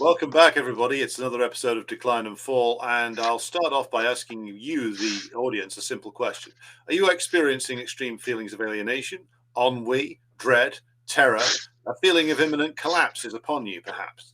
Welcome back, everybody. It's another episode of Decline and Fall, and I'll start off by asking you, the audience, a simple question. Are you experiencing extreme feelings of alienation, ennui, dread, terror? A feeling of imminent collapse is upon you, perhaps.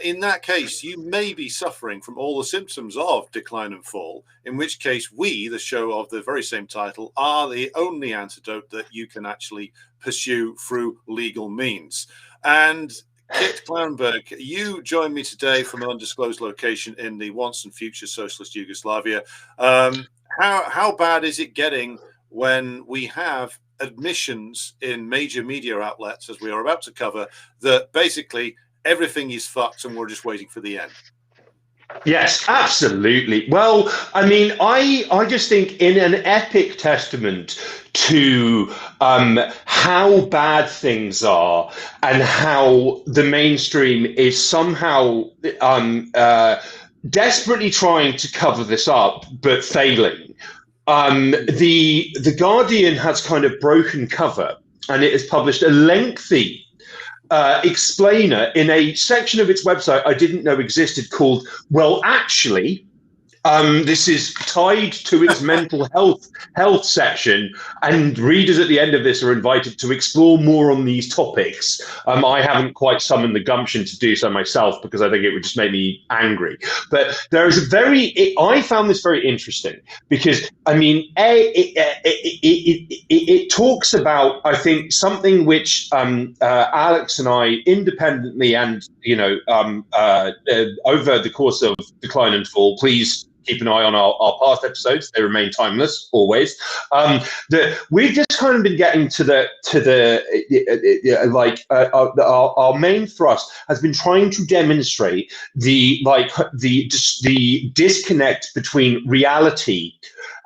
In that case, you may be suffering from all the symptoms of Decline and Fall, in which case we, the show of the very same title, are the only antidote that you can actually pursue through legal means. And Kit Klarenberg, you join me today from an undisclosed location in the once and future socialist Yugoslavia. How bad is it getting when we have admissions in major media outlets, as we are about to cover, that basically everything is fucked and we're just waiting for the end? Yes, absolutely. Well, I mean, I just think in an epic testament to how bad things are and how the mainstream is somehow desperately trying to cover this up, but failing. The Guardian has kind of broken cover, and it has published a lengthy explainer in a section of its website I didn't know existed called, well, actually, this is tied to its mental health section, and readers at the end of this are invited to explore more on these topics. I haven't quite summoned the gumption to do so myself because I think it would just make me angry. But there is I found this very interesting because, I mean, it talks about, I think, something which Alex and I independently and, over the course of Decline and Fall, please keep an eye on our past episodes. They remain timeless, always. We've just kind of been getting our main thrust has been trying to demonstrate the disconnect between reality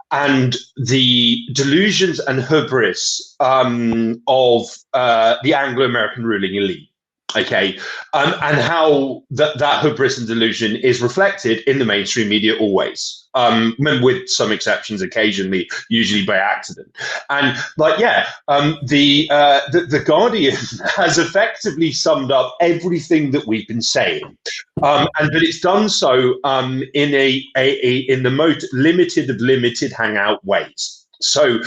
and the delusions and hubris of the Anglo-American ruling elite. Okay, and how that hubris and delusion is reflected in the mainstream media always, with some exceptions occasionally, usually by accident. And the Guardian has effectively summed up everything that we've been saying, but it's done so in the most limited of limited hangout ways. So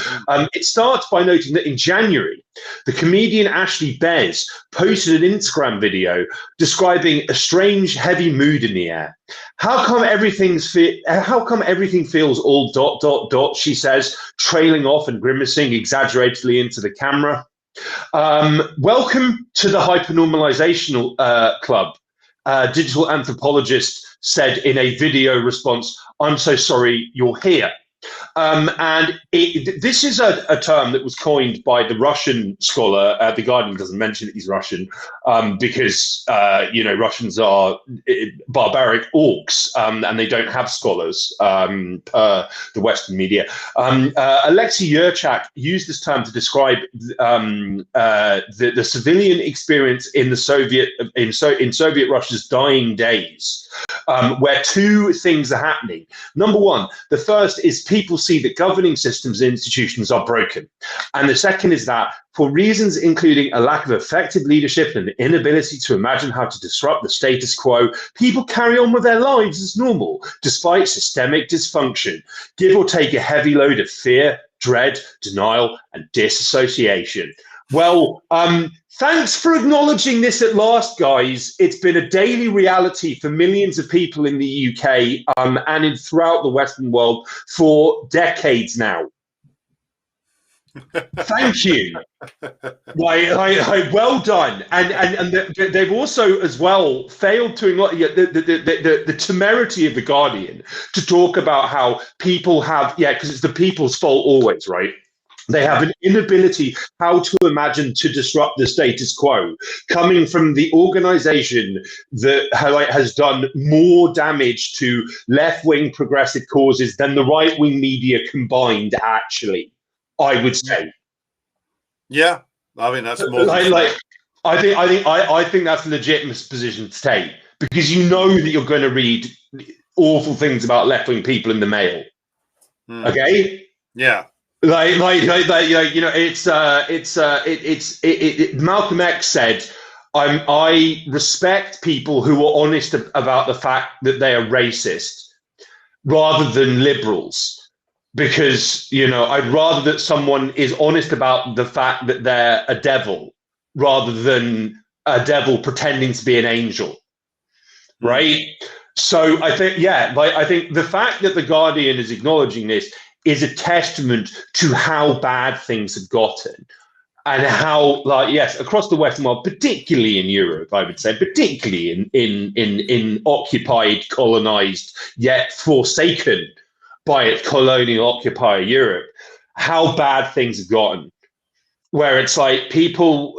it starts by noting that in January, the comedian Ashley Bez posted an Instagram video describing a strange, heavy mood in the air. How come everything feels all ... she says, trailing off and grimacing exaggeratedly into the camera. Welcome to the Hypernormalization club, digital anthropologist said in a video response, I'm so sorry you're here. This is a term that was coined by the Russian scholar. The Guardian doesn't mention that he's Russian because Russians are barbaric orcs and they don't have scholars per the Western media. Alexei Yurchak used this term to describe the civilian experience in Soviet Russia's dying days, where two things are happening. Number one, the first is people see that governing systems and institutions are broken. And the second is that for reasons including a lack of effective leadership and an inability to imagine how to disrupt the status quo, people carry on with their lives as normal, despite systemic dysfunction, give or take a heavy load of fear, dread, denial, and disassociation. Well, thanks for acknowledging this at last, guys. It's been a daily reality for millions of people in the UK and throughout the Western world for decades now. Thank you. Well done. And they've also as well failed to the temerity of the Guardian to talk about how people have, because it's the people's fault always, right? They have an inability how to imagine to disrupt the status quo, coming from the organization that has done more damage to left-wing progressive causes than the right-wing media combined, actually, I would say. Yeah, I mean, that's more I think that's a legitimate position to take, because you know that you're going to read awful things about left-wing people in the Mail. Okay? Yeah. Malcolm X said, I respect people who are honest about the fact that they are racist rather than liberals. Because, I'd rather that someone is honest about the fact that they're a devil rather than a devil pretending to be an angel. Right? So I think, I think the fact that The Guardian is acknowledging this is a testament to how bad things have gotten. And how, yes, across the Western world, particularly in Europe, I would say, particularly in occupied, colonized, yet forsaken by its colonial occupier Europe, how bad things have gotten. Where it's like people,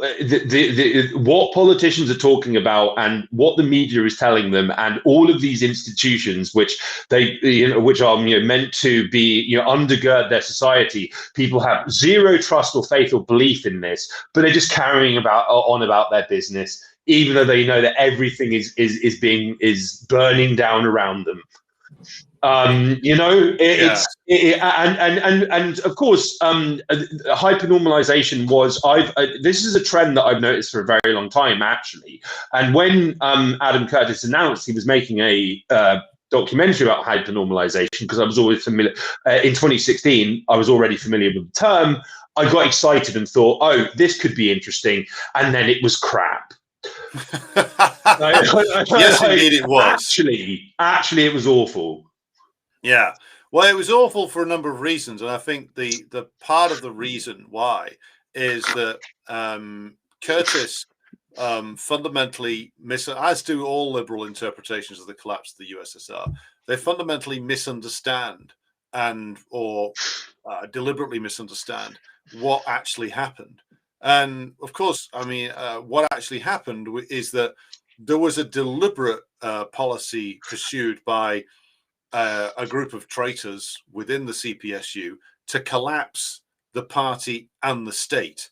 what politicians are talking about and what the media is telling them, and all of these institutions which which are meant to be undergird their society. People have zero trust or faith or belief in this, but they're just carrying on about their business, even though they know that everything is burning down around them. And of course, hypernormalization was. This is a trend that I've noticed for a very long time, actually. And when Adam Curtis announced he was making a documentary about hypernormalization, because I was always familiar in 2016, I was already familiar with the term. I got excited and thought, oh, this could be interesting, and then it was crap. Yes, indeed, it was. Actually, it was awful. Yeah, well, it was awful for a number of reasons, and I think the part of the reason why is that Curtis fundamentally as do all liberal interpretations of the collapse of the USSR, they fundamentally misunderstand or deliberately misunderstand what actually happened. And of course, I mean, what actually happened is that there was a deliberate policy pursued by a group of traitors within the CPSU to collapse the party and the state.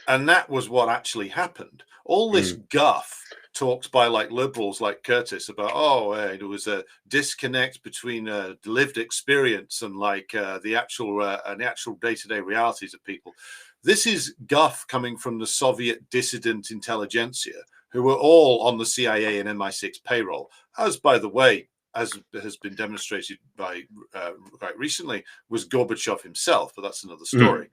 And that was what actually happened. All this guff talked by liberals like Curtis about, there was a disconnect between lived experience and the actual day-to-day realities of people. This is guff coming from the Soviet dissident intelligentsia, who were all on the CIA and MI6 payroll, as, by the way, as has been demonstrated by quite recently, was Gorbachev himself, but that's another story.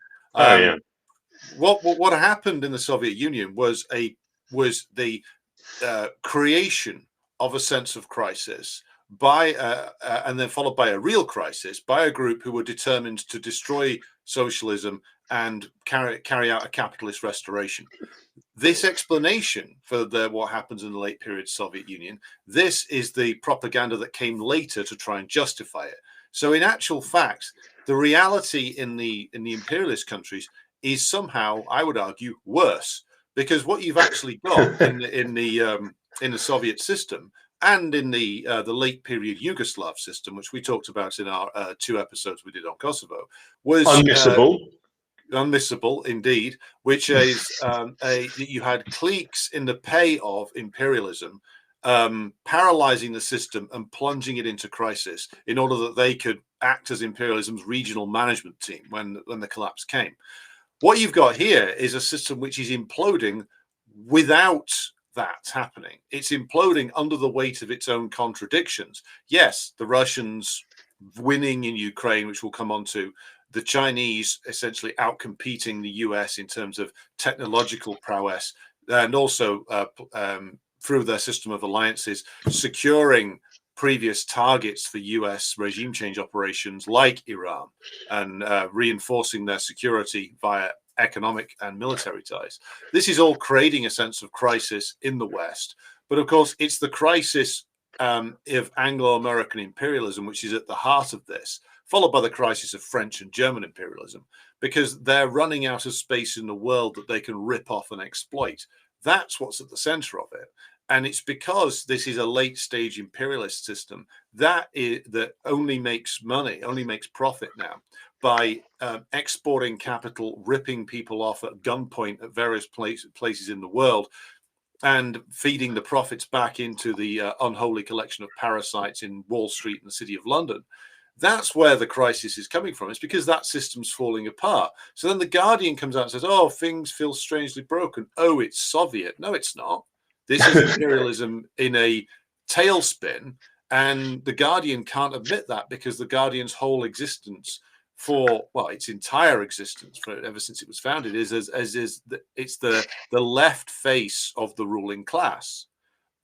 What happened in the Soviet Union was the creation of a sense of crisis and then followed by a real crisis by a group who were determined to destroy socialism and carry out a capitalist restoration. This explanation for what happens in the late period Soviet Union, this is the propaganda that came later to try and justify it. So in actual fact, the reality in the imperialist countries is somehow, I would argue, worse, because what you've actually got in the Soviet system and in the late period Yugoslav system, which we talked about in our 2 episodes we did on Kosovo, was unmissable indeed, which is you had cliques in the pay of imperialism paralyzing the system and plunging it into crisis in order that they could act as imperialism's regional management team when the collapse came. What you've got here is a system which is imploding without that happening. It's imploding under the weight of its own contradictions. Yes, the Russians winning in Ukraine, which we'll come on to, the Chinese essentially outcompeting the US in terms of technological prowess, and also through their system of alliances, securing previous targets for US regime change operations like Iran, and reinforcing their security via economic and military ties. This is all creating a sense of crisis in the West. But of course, it's the crisis of Anglo-American imperialism which is at the heart of this, followed by the crisis of French and German imperialism, because they're running out of space in the world that they can rip off and exploit. That's what's at the center of it. And it's because this is a late stage imperialist system that only makes money, only makes profit now by exporting capital, ripping people off at gunpoint at various places in the world, and feeding the profits back into the unholy collection of parasites in Wall Street and the City of London. That's where the crisis is coming from. It's because that system's falling apart. So then the Guardian comes out and says, oh, things feel strangely broken. Oh, it's Soviet. No, it's not. This is imperialism in a tailspin, and the Guardian can't admit that, because the Guardian's whole existence, for its entire existence, ever since it was founded, it's the left face of the ruling class.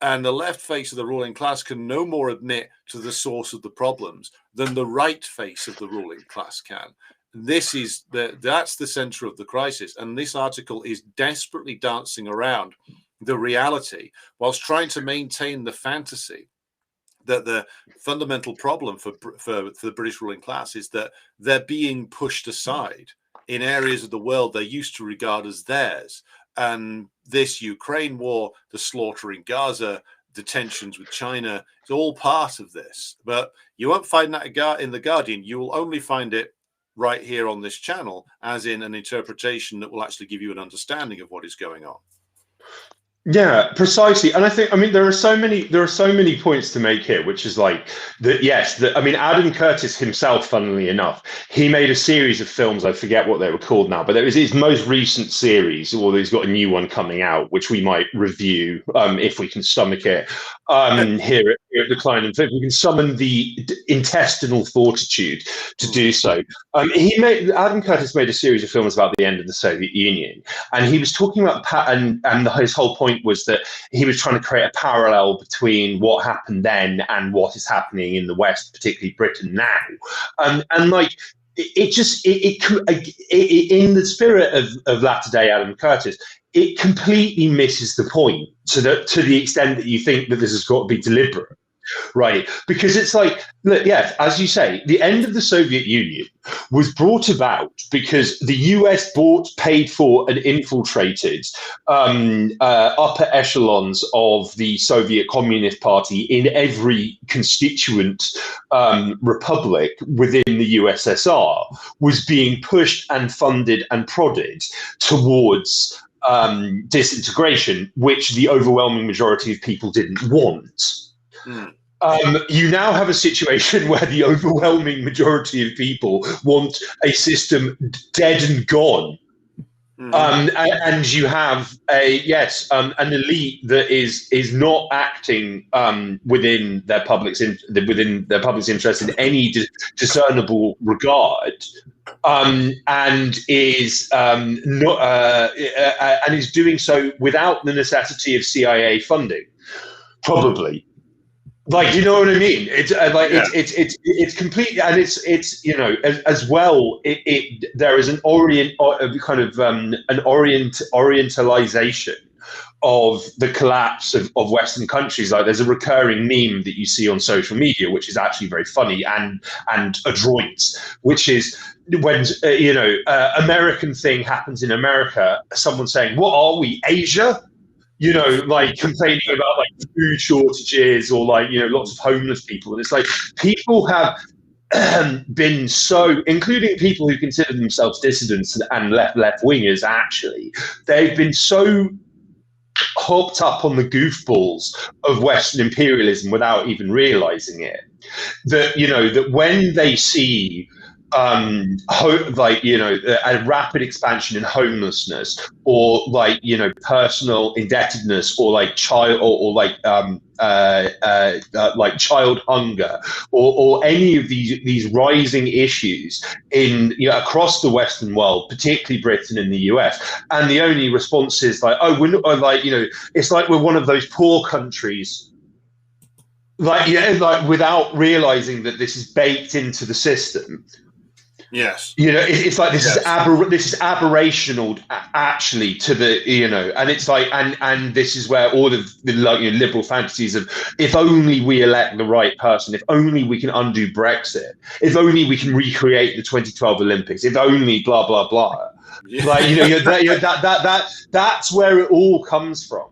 And the left face of the ruling class can no more admit to the source of the problems than the right face of the ruling class can. That's the center of the crisis. And this article is desperately dancing around the reality whilst trying to maintain the fantasy that the fundamental problem for the British ruling class is that they're being pushed aside in areas of the world they used to regard as theirs. And this Ukraine war, the slaughter in Gaza, the tensions with China, it's all part of this. But you won't find that in the Guardian. You will only find it right here on this channel, as in an interpretation that will actually give you an understanding of what is going on. Yeah, precisely. And I mean, there are so many points to make here, which is like that. Yes, I mean, Adam Curtis himself, funnily enough, he made a series of films. I forget what they were called now, but it was his most recent series, although he's got a new one coming out, which we might review if we can stomach it here at Decline and Flip. We can summon the intestinal fortitude to do so. Adam Curtis made a series of films about the end of the Soviet Union, and he was talking about his whole point was that he was trying to create a parallel between what happened then and what is happening in the West, particularly Britain now. And like it in the spirit of latter day Adam Curtis, it completely misses the point to the extent that you think that this has got to be deliberate. Right, because it's like, look, yeah, as you say, the end of the Soviet Union was brought about because the US paid for, and infiltrated upper echelons of the Soviet Communist Party in every constituent republic within the USSR, was being pushed and funded and prodded towards disintegration, which the overwhelming majority of people didn't want. You now have a situation where the overwhelming majority of people want a system dead and gone. And you have an elite that is not acting within their public's interest in any discernible regard, and is doing so without the necessity of CIA funding, probably. Like, you know what I mean? It's it's completely, and it's you know, as well. There is an orientalization of the collapse of Western countries. Like, there's a recurring meme that you see on social media, which is actually very funny and adroit, which is when American thing happens in America, someone saying, "What are we, Asia?" You know, like complaining about like food shortages or like, you know, lots of homeless people. And it's like, people have been so, including people who consider themselves dissidents and left wingers, actually, they've been so hopped up on the goofballs of Western imperialism without even realizing it, that, you know, that when they see a rapid expansion in homelessness, or like, you know, personal indebtedness, or like child child hunger, or any of these rising issues in, you know, across the Western world, particularly Britain and the US, and the only response is like, oh, we're not, like, you know, it's like we're one of those poor countries. Like, yeah, like without realizing that this is baked into the system. Yes, you know, it's like this is aberrational, actually, to the, you know, and it's like, and this is where all of the, like, you know, liberal fantasies of, if only we elect the right person, if only we can undo Brexit, if only we can recreate the 2012 Olympics, if only blah blah blah. Yeah. Like, you know, that's where it all comes from.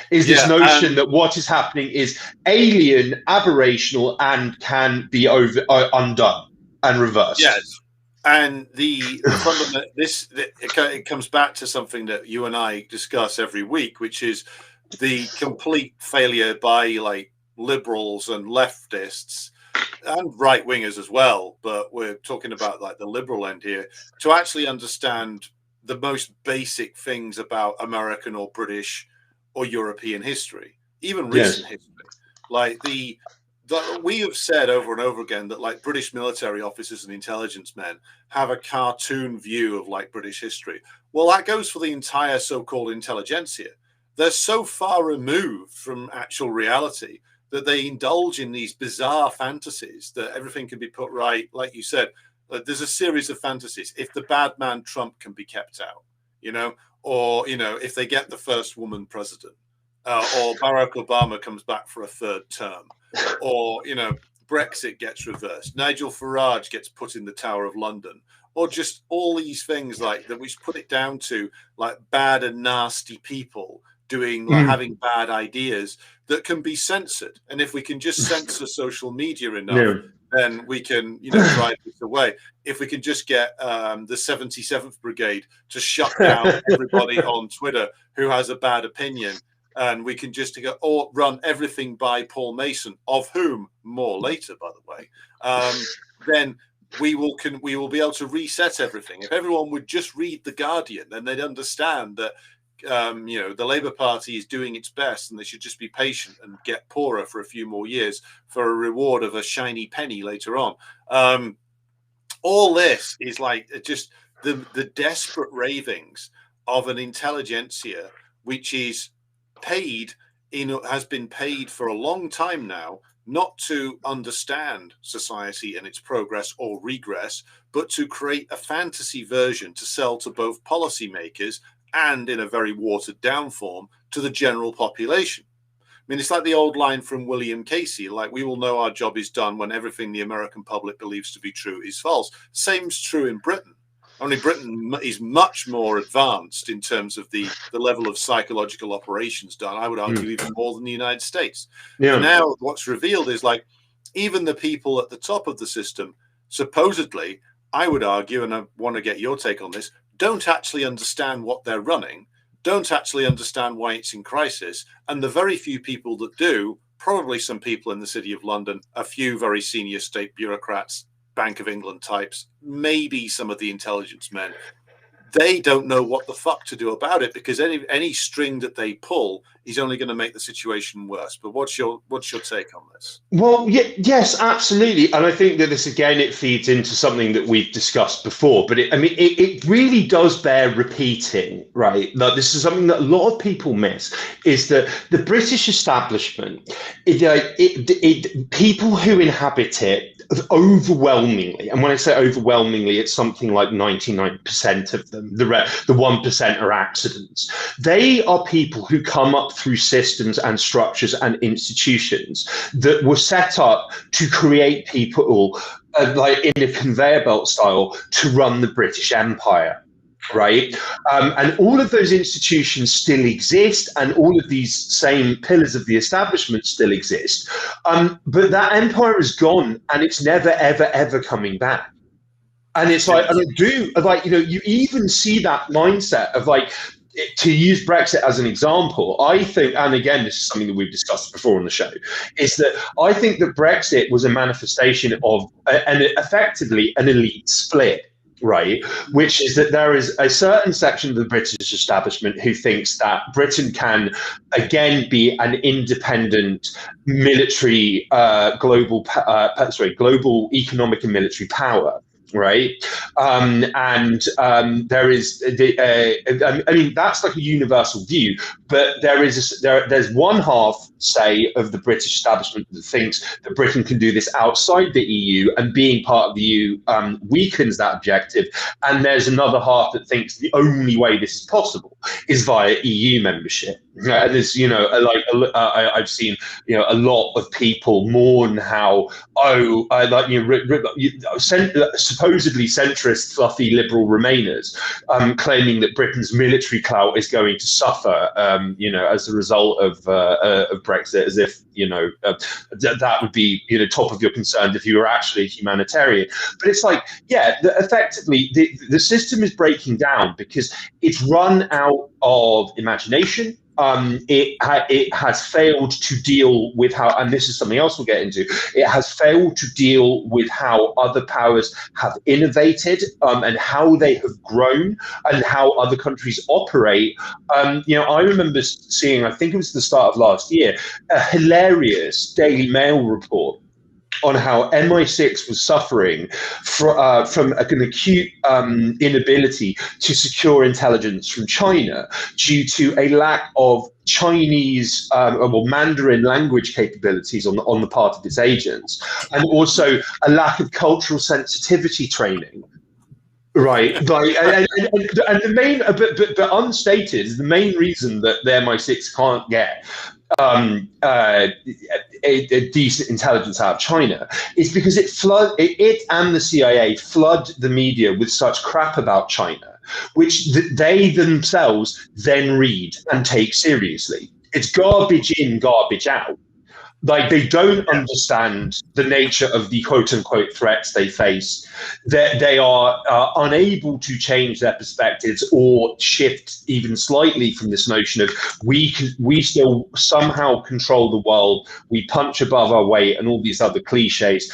Is this notion that what is happening is alien, aberrational, and can be undone and reversed. Yes. And it comes back to something that you and I discuss every week, which is the complete failure by like liberals and leftists and right wingers as well. But we're talking about like the liberal end here, to actually understand the most basic things about American or British or European history, even recent history. Like we have said over and over again that like British military officers and intelligence men have a cartoon view of like British history. Well, that goes for the entire so-called intelligentsia. They're so far removed from actual reality that they indulge in these bizarre fantasies that everything can be put right. Like you said, there's a series of fantasies. If the bad man Trump can be kept out, or, if they get the first woman president, or Barack Obama comes back for a third term, or, Brexit gets reversed, Nigel Farage gets put in the Tower of London, or just all these things like that, which put it down to like bad and nasty people doing, like having bad ideas that can be censored. And if we can just censor social media enough, then we can, drive this away. If we can just get the 77th Brigade to shut down everybody on Twitter who has a bad opinion, and we can just go or run everything by Paul Mason, of whom more later, by the way, then we will be able to reset everything. If everyone would just read The Guardian, then they'd understand that the Labour Party is doing its best, and they should just be patient and get poorer for a few more years for a reward of a shiny penny later on. All this is like just the desperate ravings of an intelligentsia, which is has been paid for a long time now, not to understand society and its progress or regress, but to create a fantasy version to sell to both policymakers and, in a very watered down form, to the general population. I mean, it's like the old line from William Casey, like, we will know our job is done when everything the American public believes to be true is false. Same's true in Britain. Only Britain is much more advanced in terms of the level of psychological operations done, I would argue, even more than the United States. Yeah. And now what's revealed is like even the people at the top of the system, supposedly, I would argue, and I want to get your take on this, don't actually understand what they're running, don't actually understand why it's in crisis. And the very few people that do, probably some people in the City of London, a few very senior state bureaucrats, Bank of England types, maybe some of the intelligence men, they don't know what the fuck to do about it, because any string that they pull is only going to make the situation worse. But what's your take on this? Well, yes, absolutely. And I think that this, again, it feeds into something that we've discussed before, but it really does bear repeating, right? Like, this is something that a lot of people miss, is that the British establishment, people who inhabit it, overwhelmingly, and when I say overwhelmingly, it's something like 99% of them, the 1% are accidents. They are people who come up through systems and structures and institutions that were set up to create people like in a conveyor belt style to run the British Empire. Right. And all of those institutions still exist, and all of these same pillars of the establishment still exist. But that empire is gone, and it's never, ever, ever coming back. And it's like, and I do, like, you even see that mindset of, like, to use Brexit as an example, I think, and again, this is something that we've discussed before on the show, is that I think that Brexit was a manifestation of effectively an elite split. Right, which is that there is a certain section of the British establishment who thinks that Britain can again be an independent military, global economic and military power. Right, there is I mean, that's like a universal view, but there's one half, say, of the British establishment that thinks that Britain can do this outside the EU, and being part of the EU weakens that objective, and there's another half that thinks the only way this is possible is via EU membership. And there's, I've seen, a lot of people mourn how, supposedly centrist, fluffy liberal Remainers claiming that Britain's military clout is going to suffer, as a result of Brexit, as if, that would be, top of your concern if you were actually a humanitarian. But it's like, effectively, the system is breaking down because it's run out of imagination. it has failed to deal with how, and this is something else we'll get into, it has failed to deal with how other powers have innovated, and how they have grown and how other countries operate. I remember seeing, I think it was the start of last year, a hilarious Daily Mail report on how MI6 was suffering from an acute inability to secure intelligence from China due to a lack of Chinese or Mandarin language capabilities on the part of its agents, and also a lack of cultural sensitivity training. Right, and the main, but unstated, the main reason that the MI6 can't get a decent intelligence out of China is because it and the CIA flood the media with such crap about China, which they themselves then read and take seriously. It's garbage in, garbage out. Like, they don't understand the nature of the quote-unquote threats they face. They are unable to change their perspectives or shift even slightly from this notion of we still somehow control the world, we punch above our weight, and all these other cliches.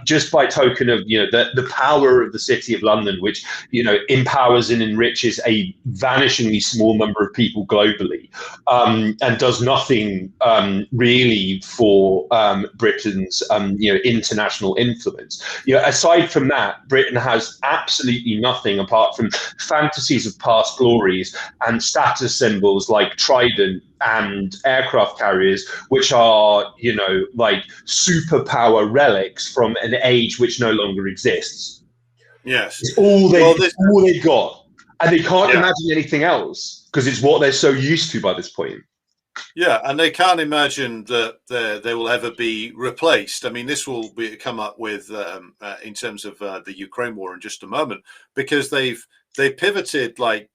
Just by token of the power of the City of London, which empowers and enriches a vanishingly small number of people globally, and does nothing really for Britain's international influence. Aside from that, Britain has absolutely nothing apart from fantasies of past glories and status symbols like Trident and aircraft carriers, which are like superpower relics from an age which no longer exists. Yes, it's all they've got, and they can't imagine anything else because it's what they're so used to by this point. Yeah, and they can't imagine that they will ever be replaced. I mean, this will come up with in terms of the Ukraine war in just a moment, because they pivoted like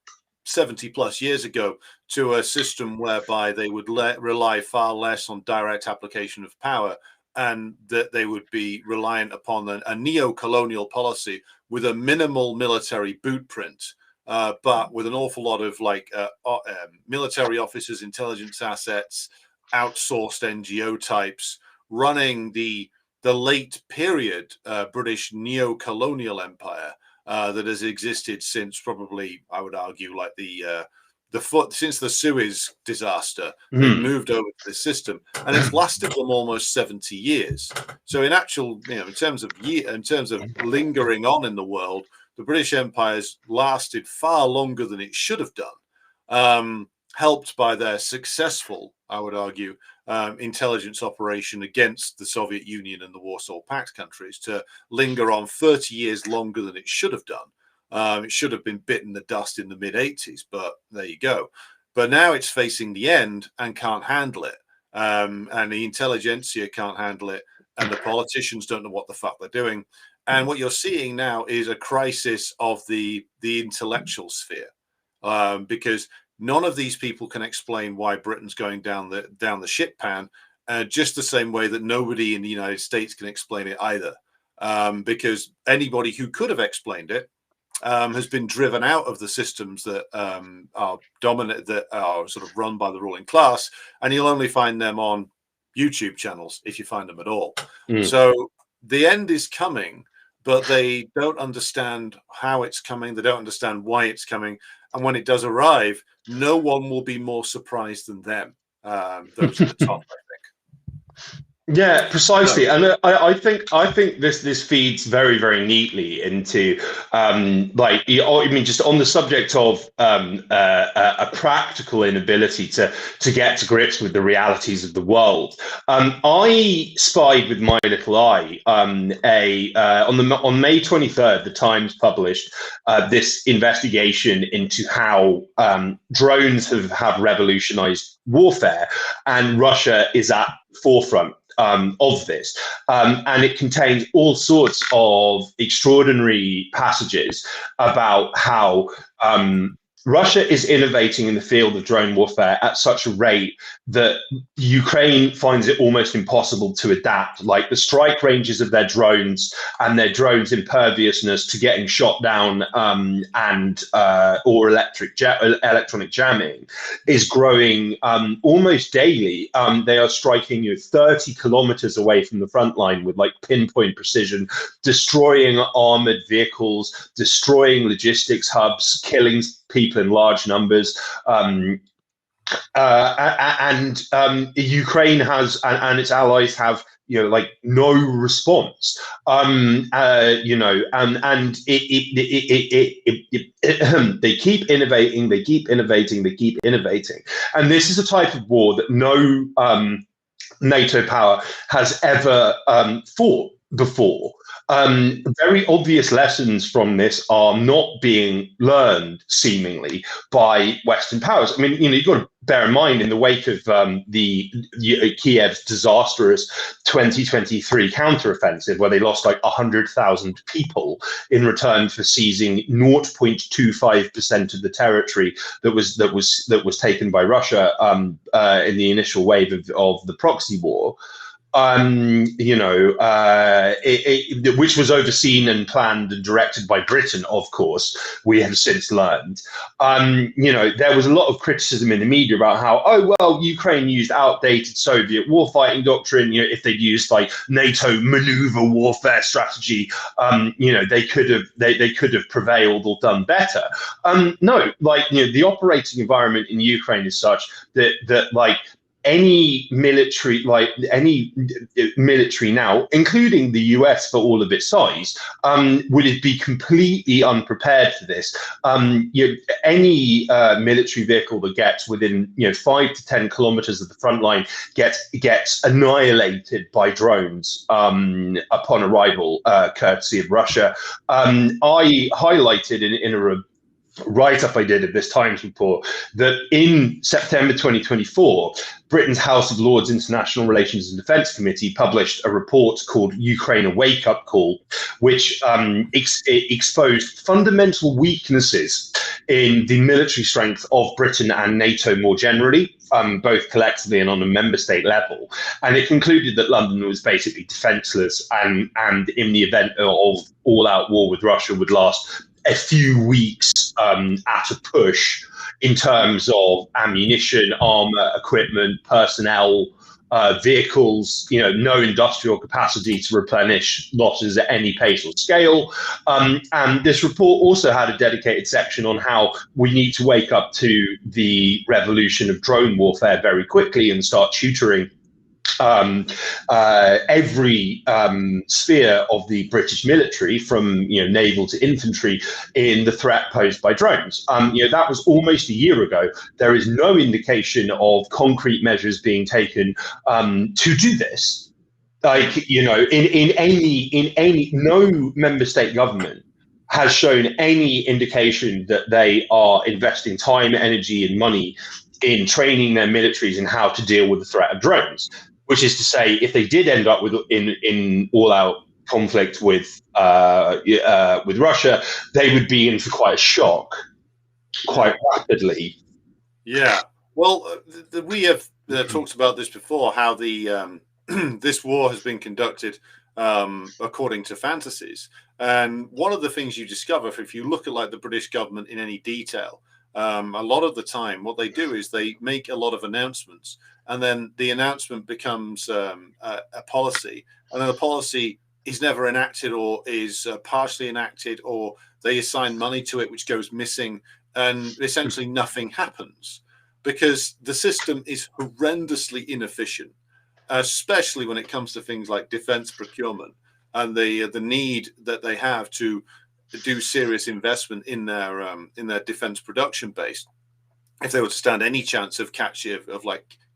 70 plus years ago to a system whereby they would rely far less on direct application of power, and that they would be reliant upon a neo-colonial policy with a minimal military boot print, but with an awful lot of military officers, intelligence assets, outsourced NGO types running the late period British neo-colonial empire that has existed since probably, I would argue, like since the Suez disaster. They've moved over to this system, and it's lasted them almost 70 years. So in actual, in terms of lingering on in the world, the British Empire's lasted far longer than it should have done, helped by their successful, I would argue, intelligence operation against the Soviet Union and the Warsaw Pact countries to linger on 30 years longer than it should have done. It should have been bitten the dust in the mid-'80s, but there you go. But now it's facing the end and can't handle it. And the intelligentsia can't handle it, and the politicians don't know what the fuck they're doing. And what you're seeing now is a crisis of the intellectual sphere, because none of these people can explain why Britain's going down the shit pan, just the same way that nobody in the United States can explain it either, because anybody who could have explained it has been driven out of the systems that are dominant, that are sort of run by the ruling class, and you'll only find them on YouTube channels if you find them at all. So the end is coming, but they don't understand how it's coming. They don't understand why it's coming. And when it does arrive, no one will be more surprised than them. Those at the top, I think. Yeah, precisely, and I think this feeds very, very neatly into just on the subject of a practical inability to get to grips with the realities of the world. I spied with my little eye on May 23rd, the Times published this investigation into how drones have revolutionized warfare, and Russia is at forefront of this, and it contains all sorts of extraordinary passages about how Russia is innovating in the field of drone warfare at such a rate that Ukraine finds it almost impossible to adapt. Like the strike ranges of their drones and their drones' imperviousness to getting shot down and or electronic jamming is growing almost daily. They are striking 30 kilometers away from the front line with like pinpoint precision, destroying armored vehicles, destroying logistics hubs, killing people in large numbers. Ukraine has and its allies have like no response. They keep innovating, they keep innovating, they keep innovating, and this is a type of war that no NATO power has ever fought before. Very obvious lessons from this are not being learned, seemingly, by Western powers. I mean, you've got to bear in mind, in the wake of Kiev's disastrous 2023 counteroffensive, where they lost like 100,000 people in return for seizing 0.25% of the territory that was taken by Russia in the initial wave of the proxy war. Which was overseen and planned and directed by Britain, of course, we have since learned. There was a lot of criticism in the media about how, oh, well, Ukraine used outdated Soviet warfighting doctrine. If they'd used like NATO maneuver warfare strategy, they could have prevailed or done better. No, the operating environment in Ukraine is such that any military now, including the US for all of its size, would it be completely unprepared for this. Any military vehicle that gets within 5 to 10 kilometers of the front line gets annihilated by drones upon arrival, courtesy of Russia. I highlighted in a write-up I did of this Times report that in September 2024, Britain's House of Lords International Relations and Defence Committee published a report called Ukraine: A Wake-Up Call, which exposed fundamental weaknesses in the military strength of Britain and NATO more generally, both collectively and on a member state level. And it concluded that London was basically defenceless and in the event of all-out war with Russia would last a few weeks at a push in terms of ammunition, armor, equipment, personnel, vehicles, no industrial capacity to replenish losses at any pace or scale. And this report also had a dedicated section on how we need to wake up to the revolution of drone warfare very quickly and start tutoring every sphere of the British military, from naval to infantry, in the threat posed by drones. That was almost a year ago. There is no indication of concrete measures being taken to do this. No member state government has shown any indication that they are investing time, energy, and money in training their militaries in how to deal with the threat of drones. Which is to say, if they did end up in all-out conflict with Russia, they would be in for quite a shock, quite rapidly. Yeah. Well, we have talked about this before. How the this war has been conducted according to fantasies, and one of the things you discover if you look at like the British government in any detail, a lot of the time, what they do is they make a lot of announcements. And then the announcement becomes a policy, and then the policy is never enacted or is partially enacted, or they assign money to it, which goes missing, and essentially nothing happens because the system is horrendously inefficient, especially when it comes to things like defense procurement and the need that they have to do serious investment in their defense production base. If they were to stand any chance of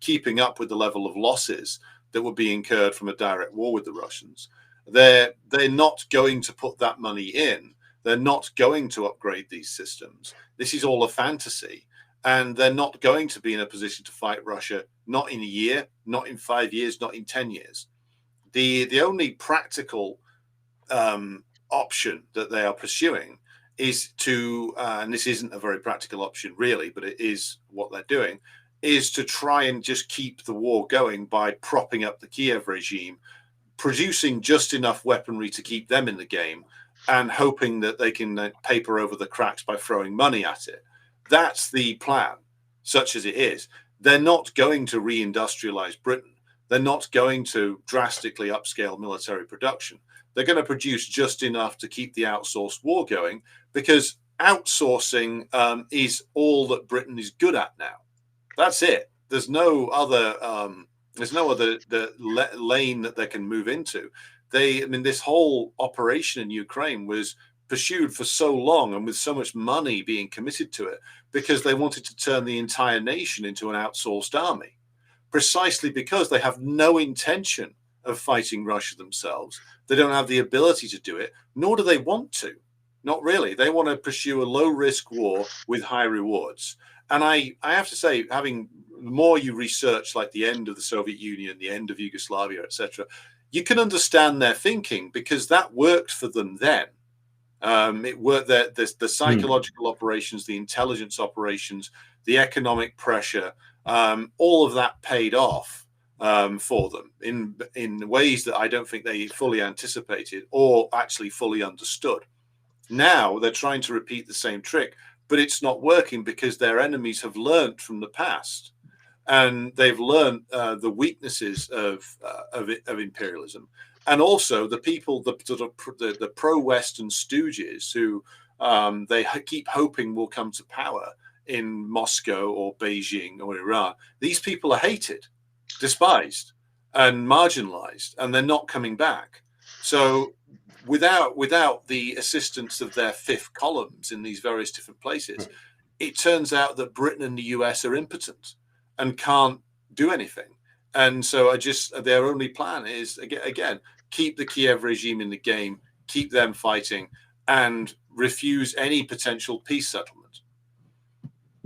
keeping up with the level of losses that would be incurred from a direct war with the Russians, they're not going to put that money in. They're not going to upgrade these systems. This is all a fantasy, and they're not going to be in a position to fight Russia, not in a year, not in 5 years, not in 10 years. The only practical option that they are pursuing is to, and this isn't a very practical option really, but it is what they're doing, is to try and just keep the war going by propping up the Kiev regime, producing just enough weaponry to keep them in the game, and hoping that they can paper over the cracks by throwing money at it. That's the plan, such as it is. They're not going to reindustrialize Britain. They're not going to drastically upscale military production. They're going to produce just enough to keep the outsourced war going, because outsourcing is all that Britain is good at now. That's it. There's no other lane that they can move into. This whole operation in Ukraine was pursued for so long and with so much money being committed to it because they wanted to turn the entire nation into an outsourced army, precisely because they have no intention of fighting Russia themselves. They don't have the ability to do it, nor do they want to. Not really. They want to pursue a low-risk war with high rewards. And I have to say, the more you research like the end of the Soviet Union, the end of Yugoslavia, etc., you can understand their thinking, because that worked for them then. It worked. The psychological operations, the intelligence operations, the economic pressure, all of that paid off for them in ways that I don't think they fully anticipated or actually fully understood. Now they're trying to repeat the same trick, but it's not working because their enemies have learned from the past, and they've learned the weaknesses of imperialism, and also the people, the pro-Western stooges who they keep hoping will come to power in Moscow or Beijing or Iran. These people are hated, despised, and marginalized, and they're not coming back. So without the assistance of their fifth columns in these various different places, it turns out that Britain and the US are impotent and can't do anything. And so their only plan is, again, keep the Kiev regime in the game, keep them fighting, and refuse any potential peace settlement.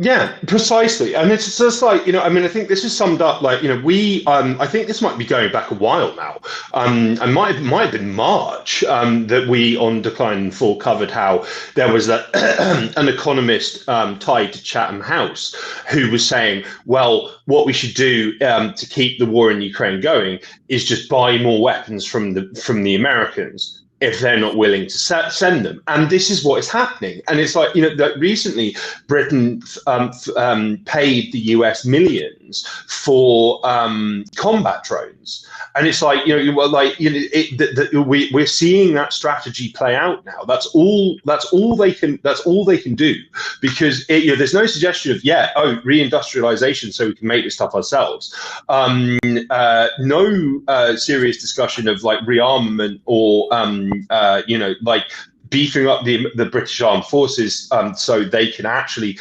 Yeah, precisely. And it's just like, I think this is summed up like, I think this might be going back a while now. And might have been March that we on Decline and Fall covered how there was an economist tied to Chatham House who was saying, well, what we should do to keep the war in Ukraine going is just buy more weapons from the Americans, if they're not willing to send them. And this is what is happening. And it's like, that recently Britain paid the US millions for combat drones. And it's like, we're seeing that strategy play out now. That's all they can do, because there's no suggestion of, reindustrialization so we can make this stuff ourselves. No serious discussion of like rearmament or beefing up the British Armed Forces so they can actually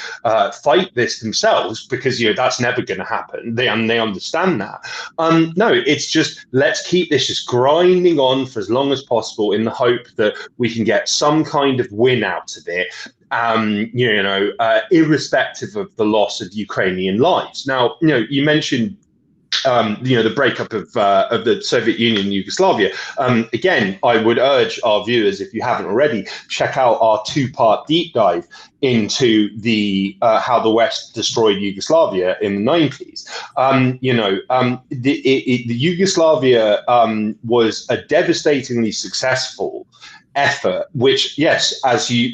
fight this themselves, because that's never going to happen. They understand that. No, it's just, let's keep this just grinding on for as long as possible in the hope that we can get some kind of win out of it. Irrespective of the loss of Ukrainian lives. Now, you mentioned the breakup of the Soviet Union and Yugoslavia. Again, I would urge our viewers, if you haven't already, check out our two-part deep dive into the how the West destroyed Yugoslavia in the 90s. The Yugoslavia was a devastatingly successful effort, which, yes, as you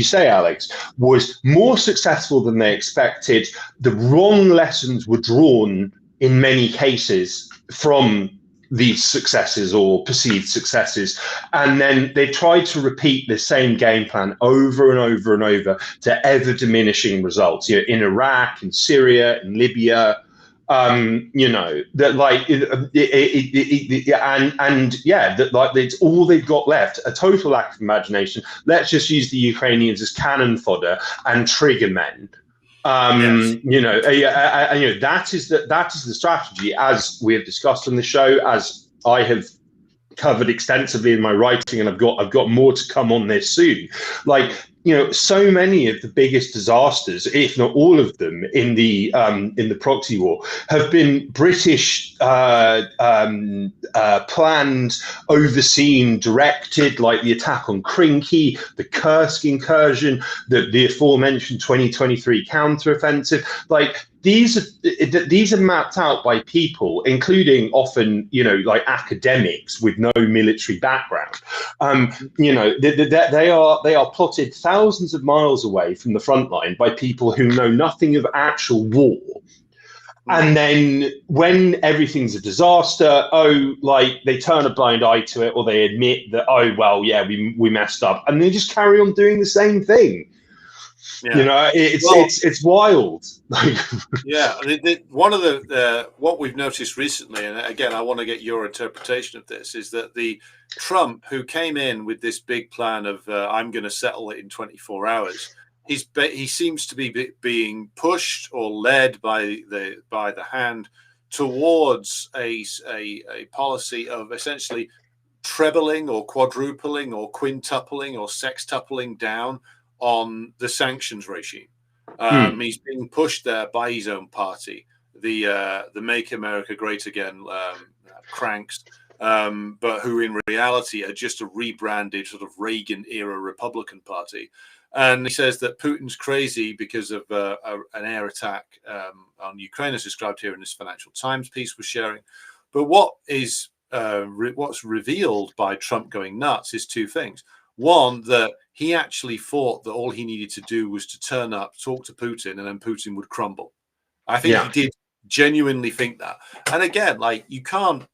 say, Alex, was more successful than they expected. The wrong lessons were drawn in many cases from these successes or perceived successes, and then they tried to repeat the same game plan over and over and over to ever diminishing results. In Iraq, in Syria, in Libya, it's all they've got left, a total lack of imagination. Let's just use the Ukrainians as cannon fodder and trigger men. Yes. That is the strategy, as we have discussed on the show, as I have covered extensively in my writing, and I've got more to come on this soon. Like, so many of the biggest disasters, if not all of them, in the proxy war, have been British planned, overseen, directed, like the attack on Krinky, the Kursk incursion, the aforementioned 2023 counteroffensive. Like these are mapped out by people, including often, like academics with no military background. They are plotted thousands of miles away from the front line by people who know nothing of actual war. And then when everything's a disaster, they turn a blind eye to it, or they admit that, we messed up, and they just carry on doing the same thing. Yeah. It's wild. Yeah, one of what we've noticed recently, and again, I want to get your interpretation of this, is that the Trump, who came in with this big plan of I'm going to settle it in 24 hours, he seems to be being pushed or led by the hand towards a policy of essentially trebling or quadrupling or quintupling or sextupling down on the sanctions regime. He's being pushed there by his own party, the Make America Great Again cranks, but who in reality are just a rebranded sort of Reagan-era Republican Party. And he says that Putin's crazy because of an air attack on Ukraine, as described here in this Financial Times piece we're sharing. But what's revealed by Trump going nuts is two things. One, that he actually thought that all he needed to do was to turn up, talk to Putin, and then Putin would crumble. I think he did genuinely think that. And again, you can't.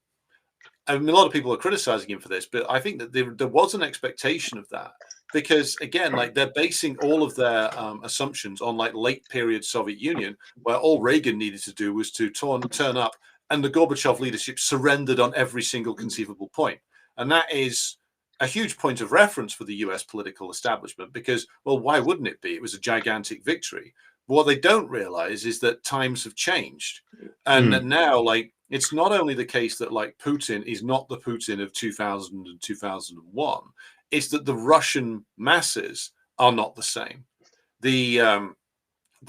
I mean, a lot of people are criticizing him for this, but I think that there was an expectation of that because, again, they're basing all of their assumptions on late period Soviet Union, where all Reagan needed to do was to turn up, and the Gorbachev leadership surrendered on every single conceivable point, and that is a huge point of reference for the US political establishment because, well, why wouldn't it be? It was a gigantic victory. But what they don't realize is that times have changed. And that now, it's not only the case that, Putin is not the Putin of 2000 and 2001, it's that the Russian masses are not the same. They're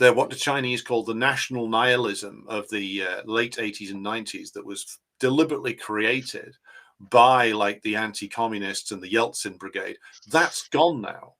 what the Chinese call the national nihilism of the late 80s and 90s that was deliberately created by the anti-communists and the Yeltsin brigade. That's gone now.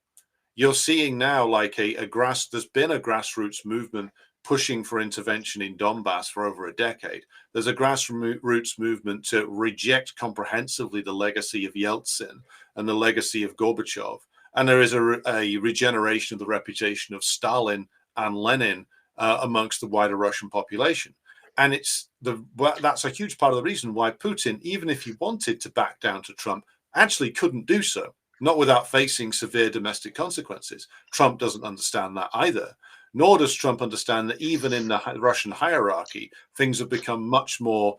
You're seeing now there's been a grassroots movement pushing for intervention in Donbass for over a decade. There's a grassroots movement to reject comprehensively the legacy of Yeltsin and the legacy of Gorbachev. And there is a regeneration of the reputation of Stalin and Lenin amongst the wider Russian population. And that's a huge part of the reason why Putin, even if he wanted to back down to Trump, actually couldn't do so, not without facing severe domestic consequences. Trump doesn't understand that either, nor does Trump understand that even in the Russian hierarchy, things have become much more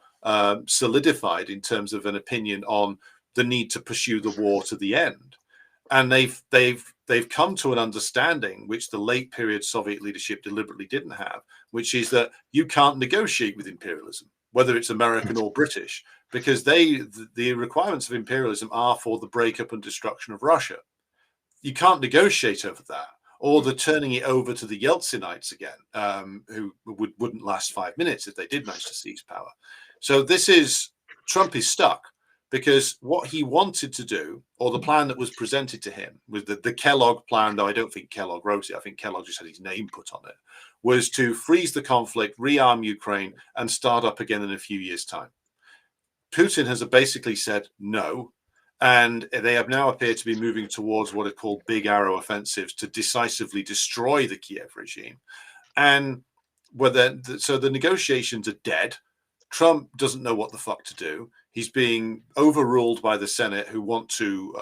solidified in terms of an opinion on the need to pursue the war to the end. And they've come to an understanding, which the late period Soviet leadership deliberately didn't have, which is that you can't negotiate with imperialism, whether it's American or British, because the requirements of imperialism are for the breakup and destruction of Russia. You can't negotiate over that, or the turning it over to the Yeltsinites again, who wouldn't last 5 minutes if they did manage to seize power. So Trump is stuck. Because what he wanted to do, or the plan that was presented to him, was the Kellogg plan, though I don't think Kellogg wrote it, I think Kellogg just had his name put on it, was to freeze the conflict, rearm Ukraine, and start up again in a few years' time. Putin has basically said no, and they have now appeared to be moving towards what are called big arrow offensives to decisively destroy the Kiev regime. And so the negotiations are dead. Trump doesn't know what the fuck to do. He's being overruled by the Senate, who want to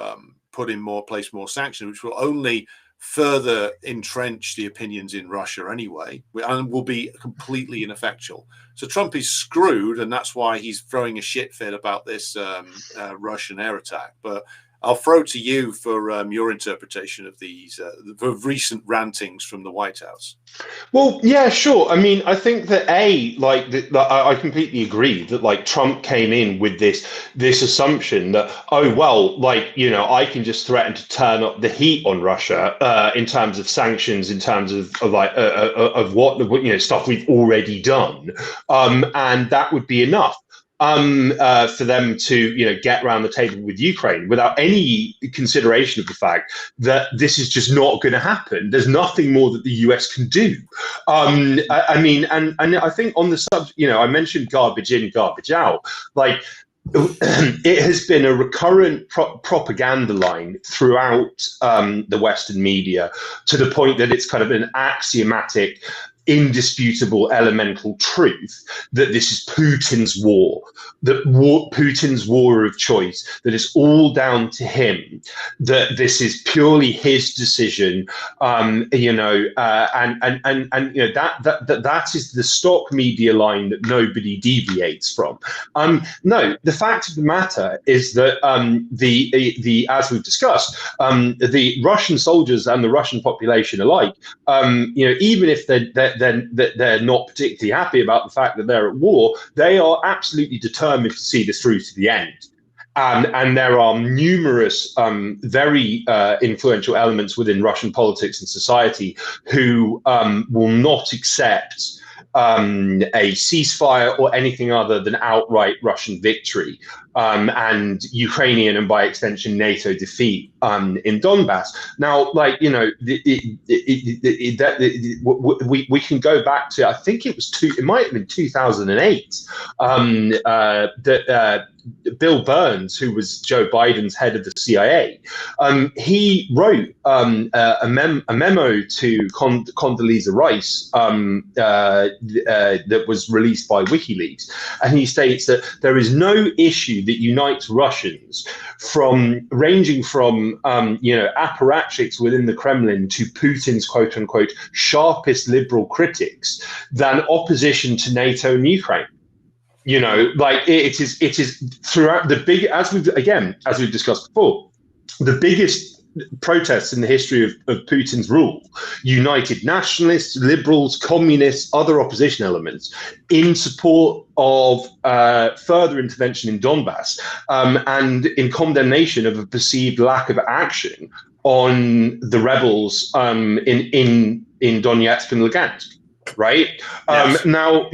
place more sanctions, which will only further entrench the opinions in Russia anyway, and will be completely ineffectual. So Trump is screwed, and that's why he's throwing a shit fit about this Russian air attack. But I'll throw to you for your interpretation of these recent rantings from the White House. Well, yeah, sure. I mean, I think that I completely agree that like Trump came in with this assumption that, oh well, like, you know, I can just threaten to turn up the heat on Russia in terms of sanctions, in terms of what, you know, stuff we've already done, and that would be enough for them to, you know, get around the table with Ukraine without any consideration of the fact that this is just not going to happen. There's nothing more that the US can do. I mean, and I think on the subject, you know, I mentioned garbage in, garbage out. Like, it has been a recurrent propaganda line throughout the Western media, to the point that it's kind of an axiomatic, indisputable, elemental truth that this is Putin's war, Putin's war of choice, that it's all down to him, that this is purely his decision, you know, and you know, that is the stock media line that nobody deviates from. No, the fact of the matter is that the as we've discussed, the Russian soldiers and the Russian population alike, you know, even if they're not particularly happy about the fact that they're at war, they are absolutely determined to see this through to the end. And there are numerous very influential elements within Russian politics and society who will not accept a ceasefire or anything other than outright Russian victory and Ukrainian, and by extension NATO defeat in Donbass. Now, like, you know, we can go back to, I think it might have been 2008, that Bill Burns, who was Joe Biden's head of the CIA, he wrote a memo to Condoleezza Rice that was released by WikiLeaks, and he states that there is no issue that unites Russians, ranging from you know, apparatchiks within the Kremlin to Putin's quote unquote sharpest liberal critics, than opposition to NATO and Ukraine. You know, like it is throughout the big, as we've discussed before, the biggest protests in the history of Putin's rule united nationalists, liberals, communists, other opposition elements in support of further intervention in Donbass, and in condemnation of a perceived lack of action on the rebels in Donetsk and Lugansk. Right. Yes. Now,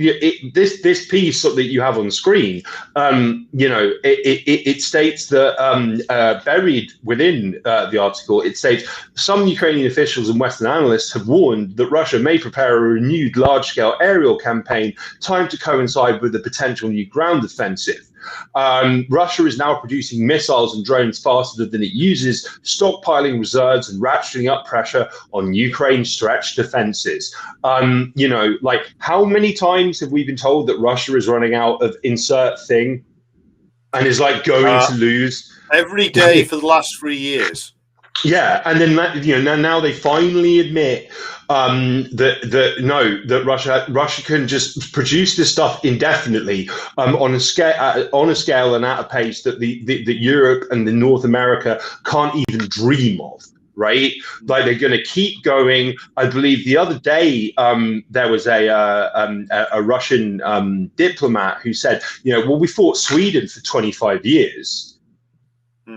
this piece that you have on screen, you know, it states that buried within the article, it states some Ukrainian officials and Western analysts have warned that Russia may prepare a renewed large-scale aerial campaign timed to coincide with a potential new ground offensive. Russia is now producing missiles and drones faster than it uses, stockpiling reserves and ratcheting up pressure on Ukraine's stretched defenses. You know, like, how many times have we been told that Russia is running out of insert thing and is like going to lose? Every day for the last 3 years. Yeah, and then you know, now they finally admit that Russia can just produce this stuff indefinitely on a scale and at a pace that that Europe and the North America can't even dream of. Right, like they're going to keep going. I believe the other day there was a Russian diplomat who said, you know, well, we fought Sweden for 25 years.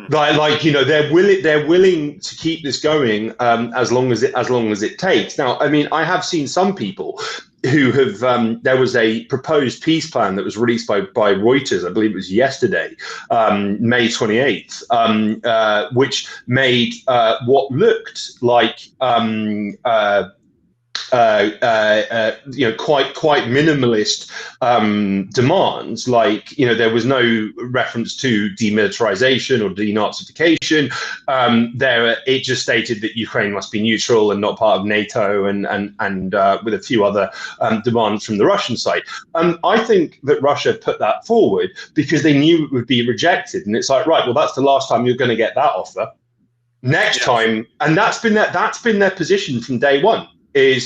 Like, you know, they're willing to keep this going as long as it takes. Now, I mean, I have seen some people who have there was a proposed peace plan that was released by Reuters, I believe it was yesterday, May 28th, which made what looked like you know, quite minimalist demands. Like, you know, there was no reference to demilitarization or denazification. It just stated that Ukraine must be neutral and not part of NATO, and with a few other demands from the Russian side. I think that Russia put that forward because they knew it would be rejected, and it's like, right, well, that's the last time you're going to get that offer. Next time, and that's been their position from day one. we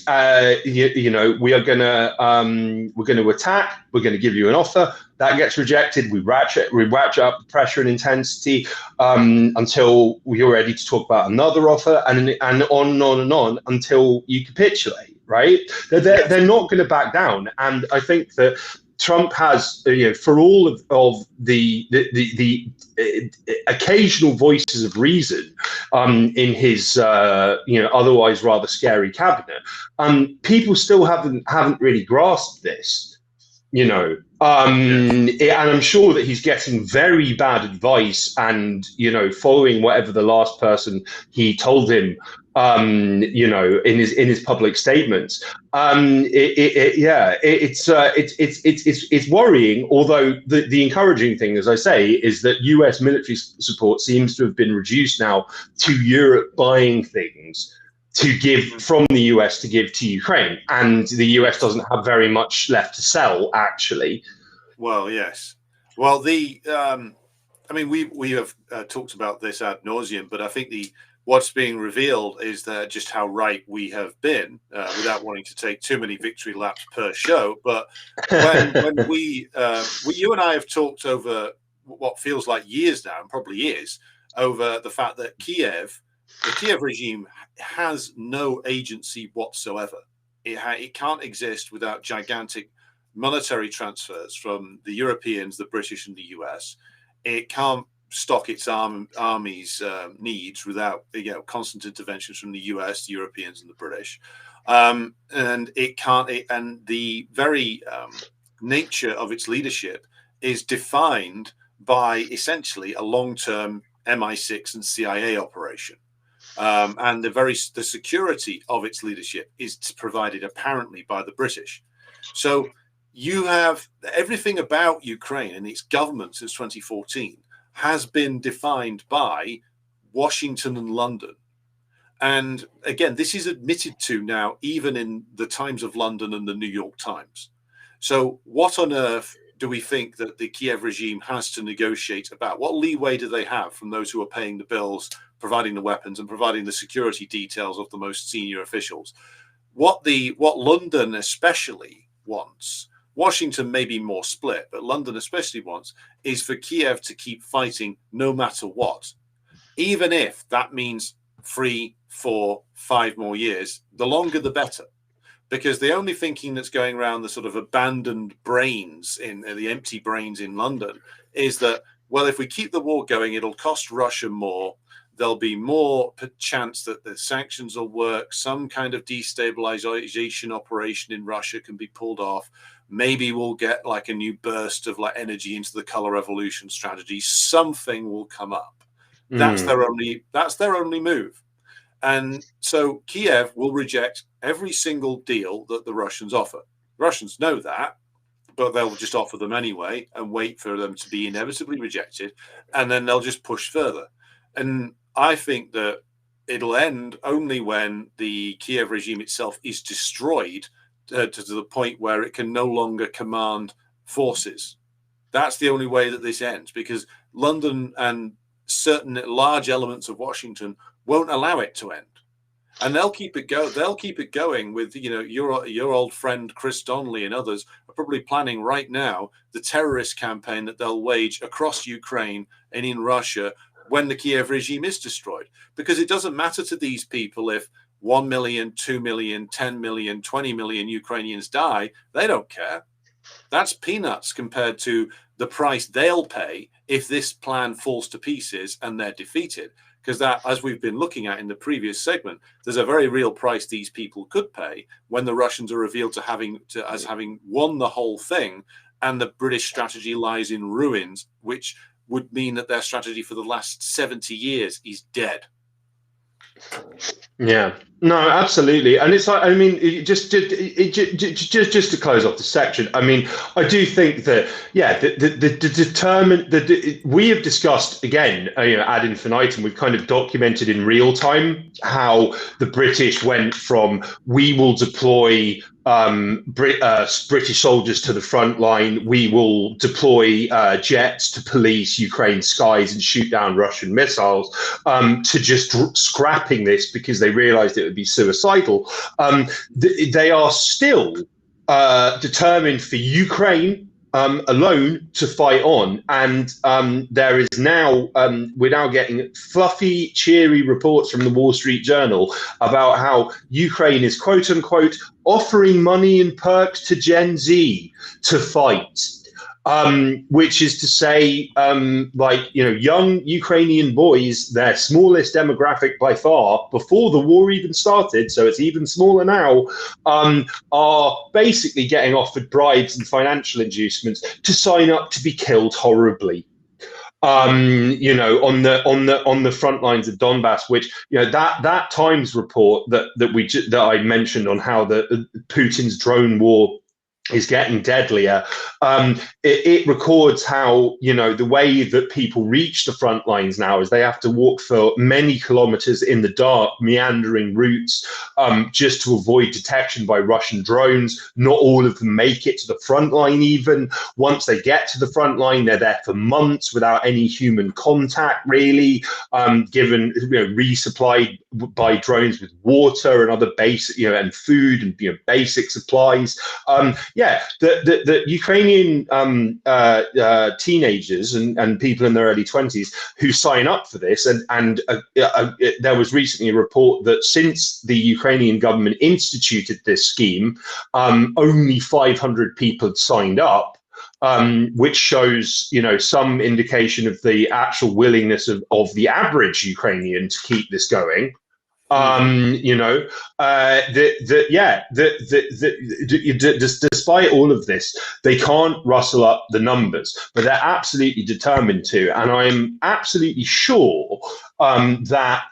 are we're going to attack. We're going to give you an offer that gets rejected. We ratchet up the pressure and intensity until you're ready to talk about another offer, and on and on until you capitulate. Right? They're not going to back down, and I think that Trump has, for all of the occasional voices of reason in his, otherwise rather scary cabinet, people still haven't really grasped this. And I'm sure that he's getting very bad advice and, following whatever the last person he told him, in his public statements. It's worrying. Although the encouraging thing, as I say, is that U.S. military support seems to have been reduced now to Europe buying things to give from the US to give to Ukraine, and the US doesn't have very much left to sell, actually. Well, yes. Well, we have talked about this ad nauseum, but I think what's being revealed is that just how right we have been, without wanting to take too many victory laps per show. But when you and I have talked over what feels like years now, and probably is, over the fact that the Kiev regime has no agency whatsoever. It can't exist without gigantic monetary transfers from the Europeans, the British, and the US. It can't stock its army's needs without constant interventions from the US, the Europeans, and the British. And it can't. And the very nature of its leadership is defined by essentially a long-term MI6 and CIA operation. And the security of its leadership is provided apparently by the British. So you have everything about Ukraine and its government since 2014 has been defined by Washington and London. And again, this is admitted to now, even in the Times of London and the New York Times. So what on earth do we think that the Kiev regime has to negotiate about? What leeway do they have from those who are paying the bills, providing the weapons, and providing the security details of the most senior officials? What London especially wants, Washington may be more split, but London especially wants, is for Kiev to keep fighting no matter what, even if that means 3, 4, 5 more years. The longer the better. Because the only thinking that's going around the sort of abandoned brains, in the empty brains in London, is that, well, if we keep the war going, it'll cost Russia more. There'll be more chance that the sanctions will work. Some kind of destabilization operation in Russia can be pulled off. Maybe we'll get like a new burst of energy into the color revolution strategy. Something will come up. That's their only move. And so Kiev will reject every single deal that the Russians offer. Russians know that, but they'll just offer them anyway and wait for them to be inevitably rejected, and then they'll just push further. And I think that it'll end only when the Kiev regime itself is destroyed to the point where it can no longer command forces. That's the only way that this ends, because London and certain large elements of Washington won't allow it to end, and they'll keep it going with your old friend Chris Donnelly and others are probably planning right now the terrorist campaign that they'll wage across Ukraine and in Russia when the Kiev regime is destroyed, because it doesn't matter to these people if 1 million, 2 million, 10 million, 20 million Ukrainians die. They don't care. That's peanuts compared to the price they'll pay if this plan falls to pieces and they're defeated. Because that, as we've been looking at in the previous segment, there's a very real price these people could pay when the Russians are revealed as having won the whole thing, and the British strategy lies in ruins, which would mean that their strategy for the last 70 years is dead. Yeah, no, absolutely. And it's like, I mean, just to close off the section, I mean, I do think that, yeah, we have discussed again, ad infinitum, we've kind of documented in real time how the British went from we will deploy British soldiers to the front line. We will deploy jets to police Ukraine's skies and shoot down Russian missiles, to just scrapping this because they realized it would be suicidal. They are still determined for Ukraine alone to fight on, and there is now we're now getting fluffy, cheery reports from the Wall Street Journal about how Ukraine is quote unquote offering money and perks to Gen Z to fight. Which is to say, young Ukrainian boys, their smallest demographic by far, before the war even started, so it's even smaller now, are basically getting offered bribes and financial inducements to sign up to be killed horribly. On the front lines of Donbass, which that Times report that I mentioned on how the Putin's drone war is getting deadlier. It records how, the way that people reach the front lines now is they have to walk for many kilometers in the dark, meandering routes, just to avoid detection by Russian drones. Not all of them make it to the front line even. Once they get to the front line, they're there for months without any human contact, really, given, resupplied by drones with water and other basic, and food and, basic supplies. The Ukrainian teenagers and people in their early 20s who sign up for this, and there was recently a report that since the Ukrainian government instituted this scheme, only 500 people had signed up, which shows, some indication of the actual willingness of the average Ukrainian to keep this going. Despite all of this, they can't rustle up the numbers, but they're absolutely determined to. And I'm absolutely sure that,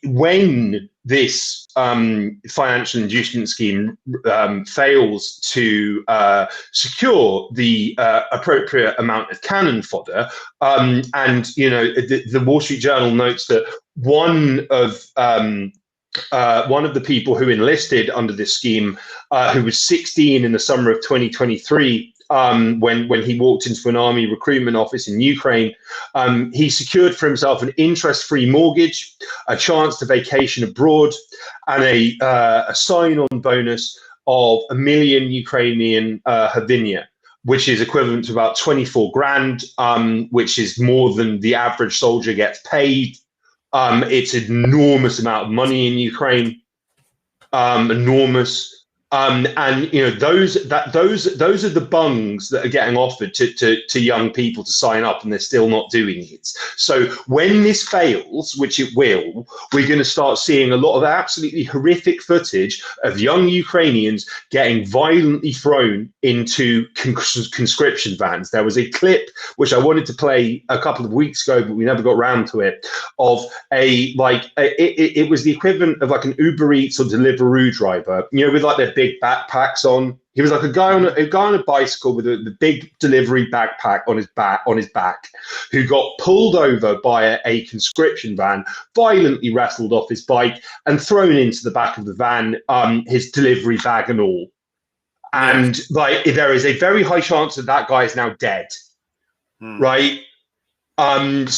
when this financial inducement scheme fails to secure the appropriate amount of cannon fodder, the Wall Street Journal notes that one of the people who enlisted under this scheme, who was 16 in the summer of 2023, when he walked into an army recruitment office in Ukraine, he secured for himself an interest-free mortgage, a chance to vacation abroad, and a sign-on bonus of 1 million Ukrainian hryvnia, which is equivalent to about 24 grand, which is more than the average soldier gets paid. It's an enormous amount of money in Ukraine, enormous. Those are the bungs that are getting offered to young people to sign up, and they're still not doing it. So when this fails, which it will, we're going to start seeing a lot of absolutely horrific footage of young Ukrainians getting violently thrown into conscription vans. There was a clip which I wanted to play a couple of weeks ago, but we never got round to it, of it was the equivalent of like an Uber Eats or Deliveroo driver, with like their big backpacks on. He was like a guy on a bicycle with the big delivery backpack on his back, who got pulled over by a conscription van, violently wrestled off his bike, and thrown into the back of the van, his delivery bag and all. And there is a very high chance that guy is now dead, right? But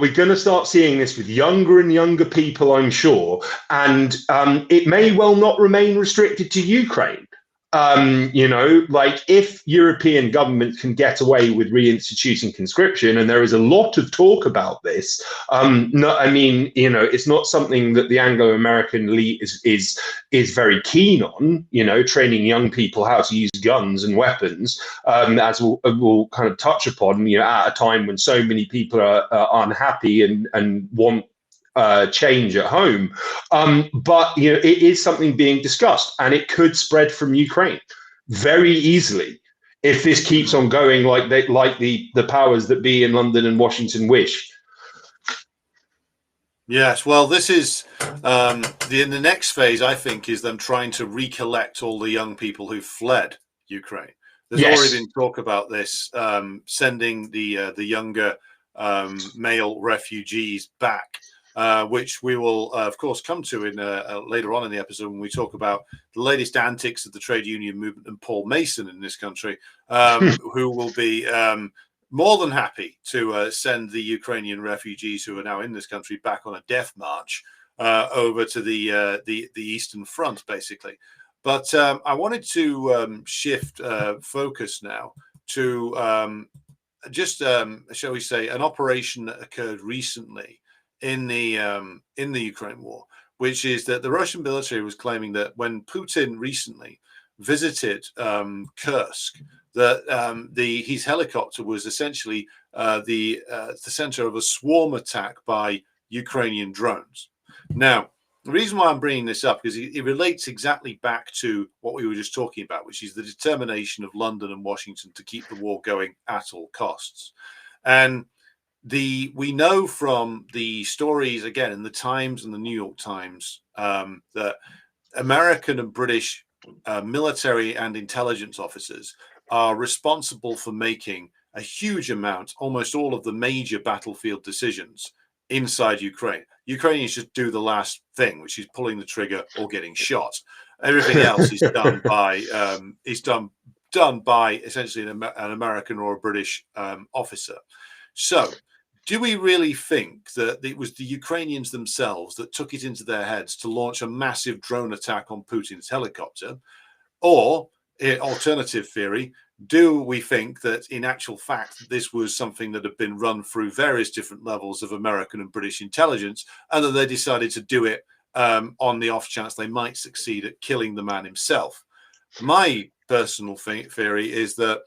we're going to start seeing this with younger and younger people, I'm sure, and it may well not remain restricted to Ukraine. If European governments can get away with reinstituting conscription, and there is a lot of talk about this, it's not something that the Anglo-American elite is very keen on, training young people how to use guns and weapons, as we'll kind of touch upon, at a time when so many people are unhappy and want change at home, but it is something being discussed, and it could spread from Ukraine very easily if this keeps on going like the powers that be in London and Washington wish. Yes, well, this is the next phase, I think, is them trying to recollect all the young people who fled Ukraine. There's already been talk about this, sending the younger male refugees back which we will, of course, come to in later on in the episode when we talk about the latest antics of the trade union movement and Paul Mason in this country, who will be more than happy to send the Ukrainian refugees who are now in this country back on a death march over to the Eastern Front, basically. But I wanted to shift focus now to shall we say, an operation that occurred recently in the Ukraine war, which is that the Russian military was claiming that when Putin recently visited Kursk, that his helicopter was essentially the center of a swarm attack by Ukrainian drones. Now, the reason why I'm bringing this up is it relates exactly back to what we were just talking about, which is the determination of London and Washington to keep the war going at all costs. And we know from the stories, again, in the Times and the New York Times, that American and British military and intelligence officers are responsible for making a huge amount, almost all of the major battlefield decisions inside Ukraine. Ukrainians just do the last thing, which is pulling the trigger or getting shot. Everything else is done by essentially an American or a British officer. So, do we really think that it was the Ukrainians themselves that took it into their heads to launch a massive drone attack on Putin's helicopter? Or, alternative theory, do we think that in actual fact this was something that had been run through various different levels of American and British intelligence, and that they decided to do it on the off chance they might succeed at killing the man himself? My personal theory is that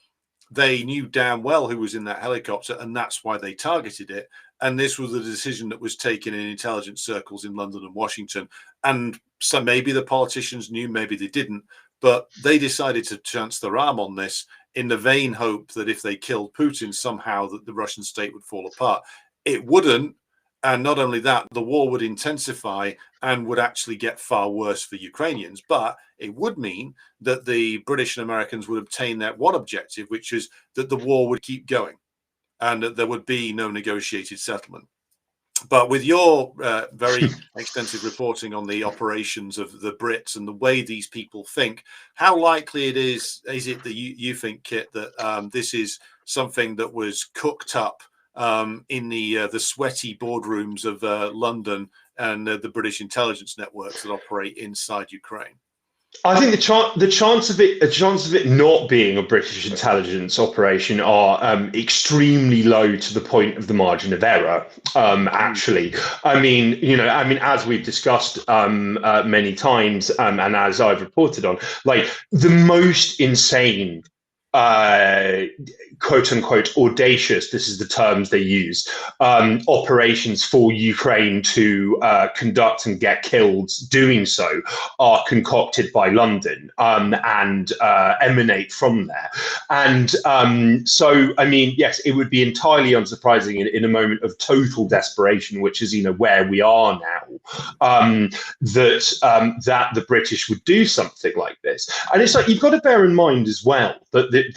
they knew damn well who was in that helicopter, and that's why they targeted it. And this was a decision that was taken in intelligence circles in London and Washington. And so maybe the politicians knew, maybe they didn't, but they decided to chance their arm on this in the vain hope that if they killed Putin, somehow that the Russian state would fall apart. It wouldn't. And not only that, the war would intensify and would actually get far worse for Ukrainians. But it would mean that the British and Americans would obtain their one objective, which is that the war would keep going and that there would be no negotiated settlement. But with your very extensive reporting on the operations of the Brits and the way these people think, how likely is it that you think, Kit, that this is something that was cooked up in the sweaty boardrooms of London and the British intelligence networks that operate inside Ukraine? I think the chance of it not being a British intelligence operation are extremely low, to the point of the margin of error. Actually, I mean, as we've discussed many times, and as I've reported on, like the most insane, quote unquote, audacious, this is the terms they use, operations for Ukraine to conduct and get killed doing so are concocted by London and emanate from there. And so, I mean, yes, it would be entirely unsurprising in a moment of total desperation, which is, where we are now, that the British would do something like this. And it's like, you've got to bear in mind as well that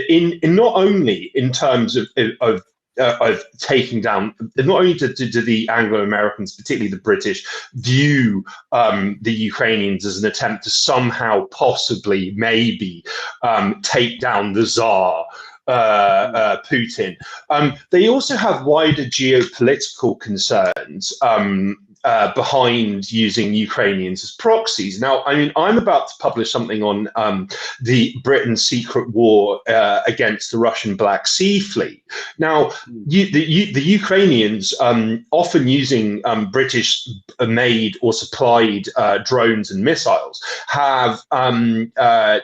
in not only in terms of taking down, not only do the Anglo-Americans, particularly the British, view the Ukrainians as an attempt to somehow, possibly, maybe take down the Tsar, Putin. They also have wider geopolitical concerns behind using Ukrainians as proxies. Now, I mean, I'm about to publish something on the Britain's secret war against the Russian Black Sea Fleet. Now, the Ukrainians, often using British-made or supplied drones and missiles, have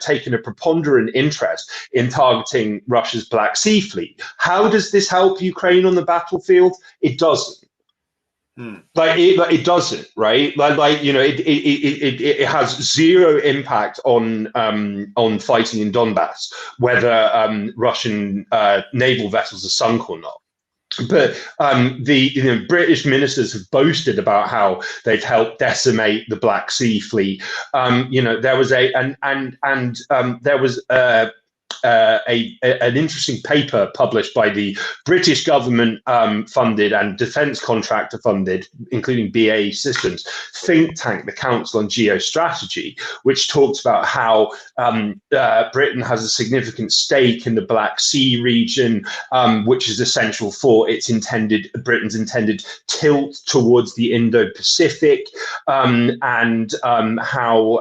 taken a preponderant interest in targeting Russia's Black Sea Fleet. How does this help Ukraine on the battlefield? It doesn't. It doesn't, right? It has zero impact on fighting in Donbass, whether Russian naval vessels are sunk or not. But the British ministers have boasted about how they've helped decimate the Black Sea Fleet. There was an interesting paper published by the British government funded and defence contractor funded, including BAE Systems, think tank, the Council on Geostrategy, which talks about how Britain has a significant stake in the Black Sea region, which is essential for Britain's intended tilt towards the Indo-Pacific, and how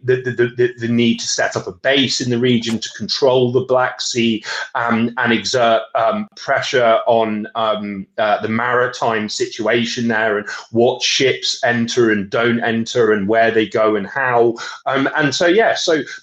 the need to set up a base in the region to control the Black Sea, and exert pressure on the maritime situation there, and what ships enter and don't enter, and where they go and how. And so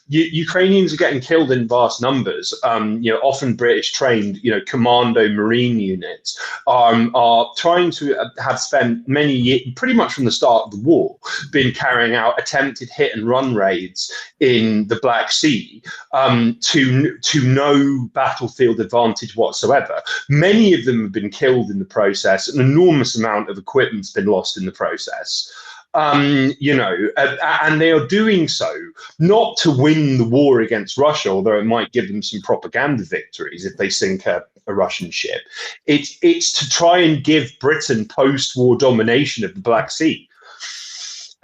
Ukrainians are getting killed in vast numbers. Often British trained, commando marine units are trying to have spent many years, pretty much from the start of the war, been carrying out attempted hit and run raids in the Black Sea, to no battlefield advantage whatsoever. Many of them have been killed in the process. An enormous amount of equipment's been lost in the process. And they are doing so not to win the war against Russia, although it might give them some propaganda victories if they sink a Russian ship. It's to try and give Britain post-war domination of the Black Sea.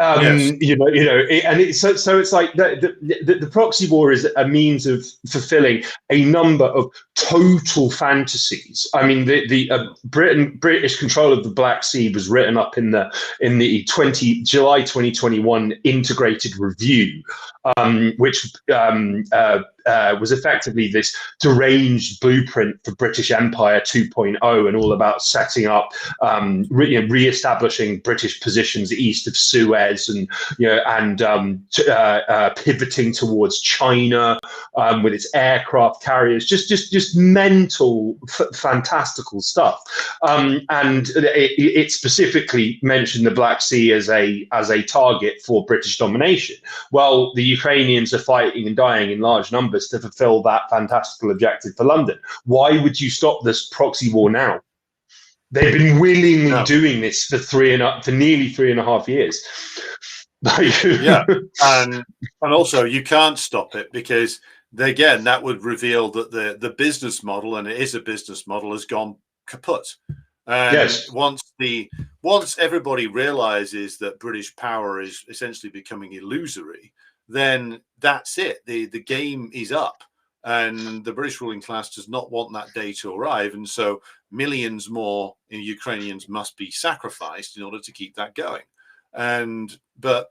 Yes. So it's like the proxy war is a means of fulfilling a number of total fantasies. I mean, the British control of the Black Sea was written up in the July 2021 Integrated Review, which was effectively this deranged blueprint for British Empire 2.0, and all about setting up, re-establishing British positions east of Suez, and pivoting towards China with its aircraft carriers, just mental, fantastical stuff. And it specifically mentioned the Black Sea as a target for British domination. Well, the Ukrainians are fighting and dying in large numbers to fulfill that fantastical objective for London. Why would you stop this proxy war now? They've been willingly doing this for nearly 3.5 years. Yeah, and also you can't stop it, because again that would reveal that the business model, and it is a business model, has gone kaput. And yes. Once everybody realizes that British power is essentially becoming illusory, then that's it. The game is up, and the British ruling class does not want that day to arrive, and so millions more Ukrainians must be sacrificed in order to keep that going. But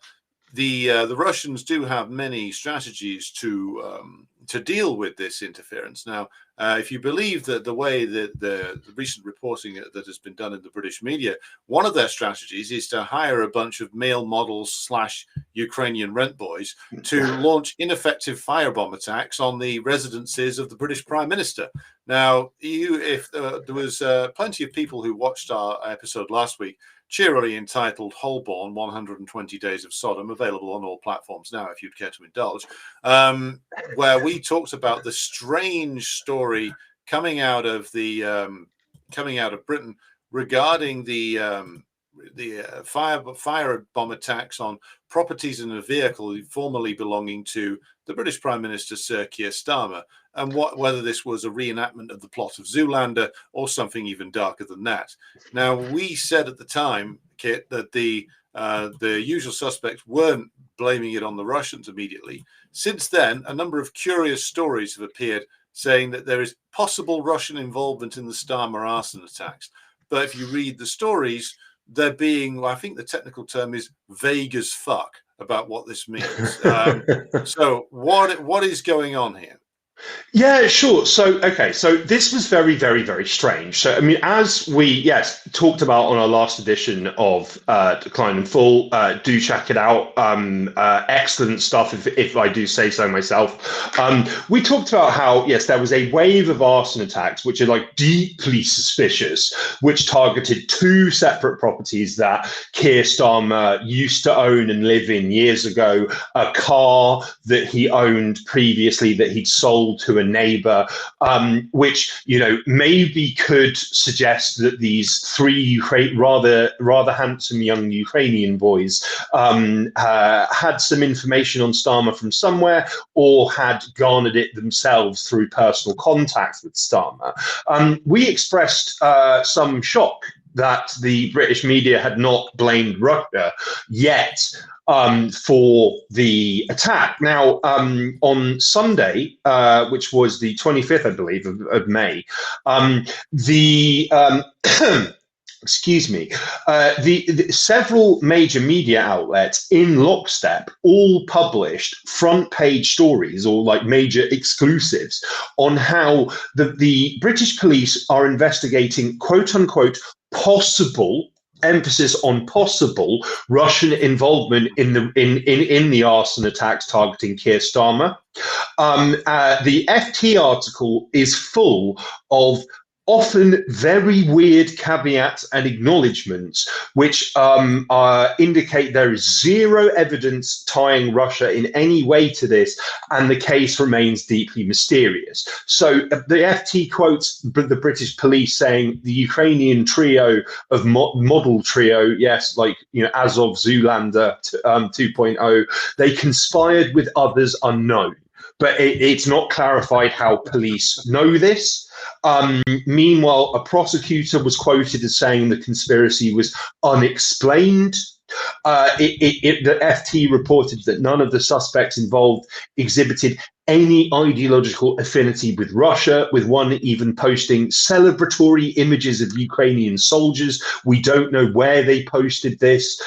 the Russians do have many strategies to deal with this interference. Now, if you believe that the way that the recent reporting that has been done in the British media, one of their strategies is to hire a bunch of male models / Ukrainian rent boys to launch ineffective firebomb attacks on the residences of the British Prime Minister. Now, if there was plenty of people who watched our episode last week, cheerily entitled Holborn 120 Days of Sodom, available on all platforms now if you'd care to indulge, where we talked about the strange story coming out of Britain regarding the firebomb attacks on properties in a vehicle formerly belonging to the British Prime Minister Sir Keir Starmer, and whether this was a reenactment of the plot of Zoolander or something even darker than that. Now, we said at the time, Kit, that the usual suspects weren't blaming it on the Russians immediately. Since then, a number of curious stories have appeared saying that there is possible Russian involvement in the Starmer arson attacks. But if you read the stories, they're being, I think the technical term is vague as fuck about what this means. So what is going on here? Yeah, sure. So this was very, very, very strange. So, I mean, as we, talked about on our last edition of Decline and Fall, do check it out. Excellent stuff, if I do say so myself. We talked about how, yes, there was a wave of arson attacks, which are like deeply suspicious, which targeted two separate properties that Keir Starmer used to own and live in years ago, a car that he owned previously that he'd sold sold to a neighbor, which, you know, maybe could suggest that these three rather handsome young Ukrainian boys had some information on Starmer from somewhere, or had garnered it themselves through personal contacts with Starmer. We expressed some shock that the British media had not blamed Russia yet for the attack. Now, on Sunday, which was the 25th, I believe, of May, excuse me, the several major media outlets in lockstep all published front page stories, or like major exclusives, on how the British police are investigating, quote unquote, possible, emphasis on possible, Russian involvement in the arson attacks targeting Keir Starmer. The FT article is full of often very weird caveats and acknowledgements, which indicate there is zero evidence tying Russia in any way to this, and the case remains deeply mysterious. So the FT quotes the British police saying the Ukrainian trio of model trio, yes, like, you know, Azov Zoolander 2.0, they conspired with others unknown. But it's not clarified how police know this. Meanwhile, a prosecutor was quoted as saying the conspiracy was unexplained. The FT reported that none of the suspects involved exhibited any ideological affinity with Russia, with one even posting celebratory images of Ukrainian soldiers. We don't know where they posted this,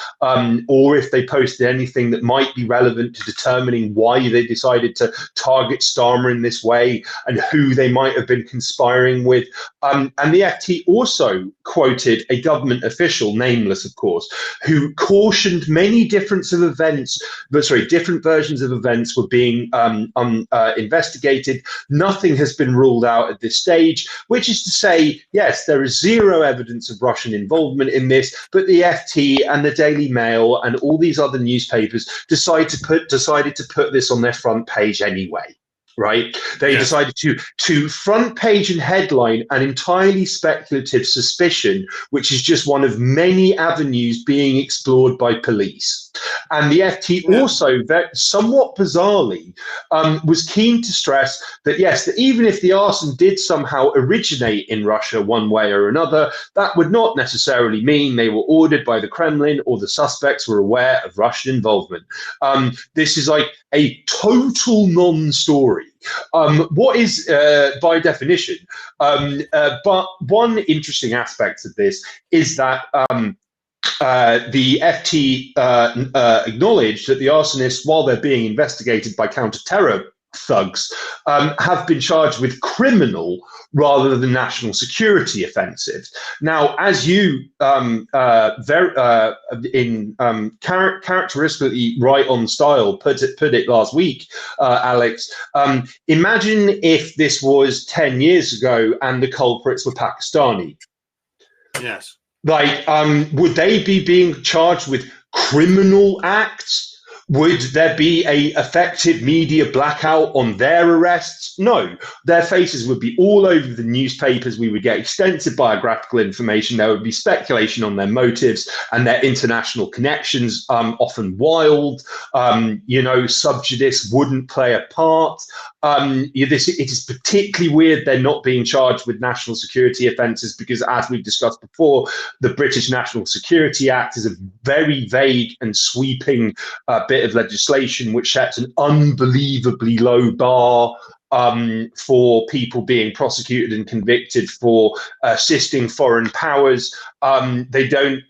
or if they posted anything that might be relevant to determining why they decided to target Starmer in this way and who they might have been conspiring with. And the FT also quoted a government official, nameless of course, who cautioned many different versions of events were being investigated. Nothing has been ruled out at this stage, which is to say, yes, there is zero evidence of Russian involvement in this, but the FT and the Daily Mail and all these other newspapers decided to put this on their front page anyway. Right? They decided to front page and headline an entirely speculative suspicion, which is just one of many avenues being explored by police. And the FT also, somewhat bizarrely, was keen to stress that, yes, that even if the arson did somehow originate in Russia one way or another, that would not necessarily mean they were ordered by the Kremlin or the suspects were aware of Russian involvement. This is like a total non-story. What is by definition, but one interesting aspect of this is that the FT acknowledged that the arsonists, while they're being investigated by counter-terror thugs, have been charged with criminal rather than national security offensives. Now, as you characteristically right on style put it last week, Alex, imagine if this was 10 years ago and the culprits were Pakistani. Yes. Like, would they be being charged with criminal acts? Would there be a effective media blackout on their arrests? No, their faces would be all over the newspapers. We would get extensive biographical information. There would be speculation on their motives and their international connections, often wild. Sub judice wouldn't play a part. It is particularly weird they're not being charged with national security offences because, as we've discussed before, the British National Security Act is a very vague and sweeping bit of legislation which sets an unbelievably low bar for people being prosecuted and convicted for assisting foreign powers. They don't,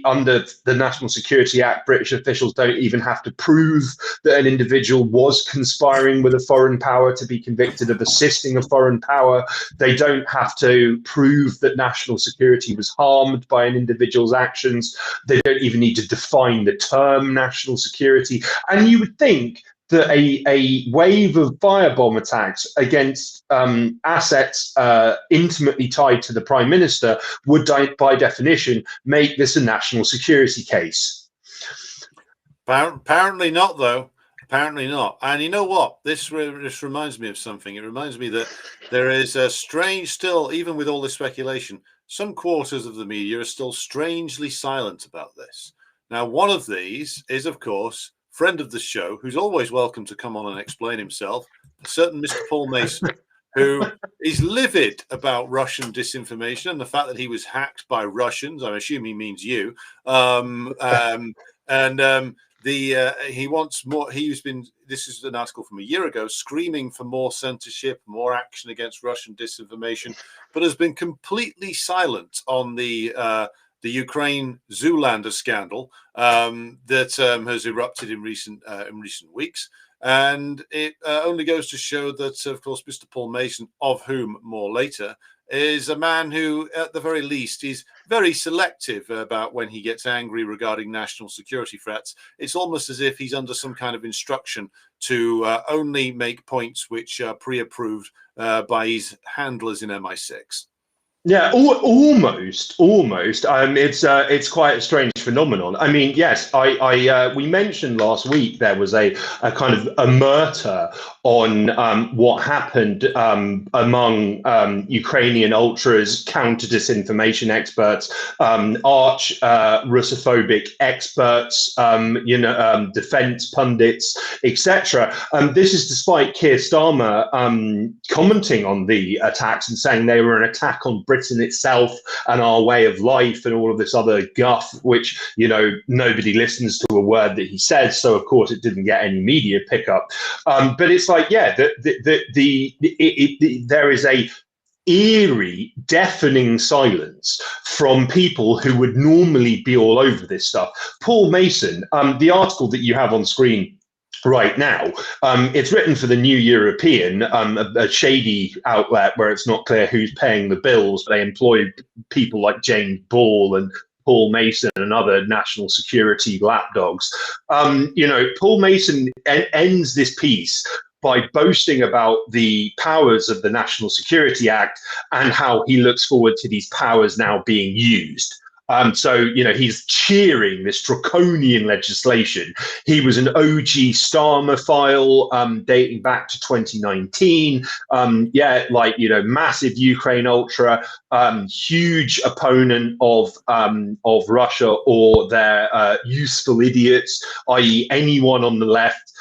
under the National Security Act, British officials don't even have to prove that an individual was conspiring with a foreign power to be convicted of assisting a foreign power. They don't have to prove that national security was harmed by an individual's actions. They don't even need to define the term national security. And you would think that a wave of firebomb attacks against assets intimately tied to the Prime Minister would, by definition, make this a national security case. Apparently not, though. Apparently not. And you know what? This reminds me of something. It reminds me that there is a strange, still, even with all this speculation, some quarters of the media are still strangely silent about this. Now, one of these is, of course, friend of the show, who's always welcome to come on and explain himself, a certain Mr. Paul Mason, who is livid about Russian disinformation and the fact that he was hacked by Russians. I assume he means you. He wants more. He's been. This is an article from a year ago, screaming for more censorship, more action against Russian disinformation, but has been completely silent on the Ukraine Zoolander scandal that has erupted in recent weeks. And it only goes to show that, of course, Mr. Paul Mason, of whom more later, is a man who, at the very least, is very selective about when he gets angry regarding national security threats. It's almost as if he's under some kind of instruction to only make points which are pre-approved by his handlers in MI6. Yeah, almost. It's quite a strange phenomenon. I mean, yes, we mentioned last week there was a kind of a murder on what happened among Ukrainian ultras, counter disinformation experts, arch Russophobic experts, defense pundits, etc. This is despite Keir Starmer commenting on the attacks and saying they were an attack on Britain itself and our way of life and all of this other guff, which, nobody listens to a word that he says. So, of course, it didn't get any media pickup. But it's like, yeah, there is a eerie, deafening silence from people who would normally be all over this stuff. Paul Mason, the article that you have on screen right now, it's written for the New European, a shady outlet where it's not clear who's paying the bills. They employ people like James Ball and Paul Mason and other national security lapdogs. Paul Mason ends this piece by boasting about the powers of the National Security Act and how he looks forward to these powers now being used. He's cheering this draconian legislation. He was an OG Starmer dating back to 2019. Massive Ukraine ultra, huge opponent of Russia or their useful idiots, i.e. anyone on the left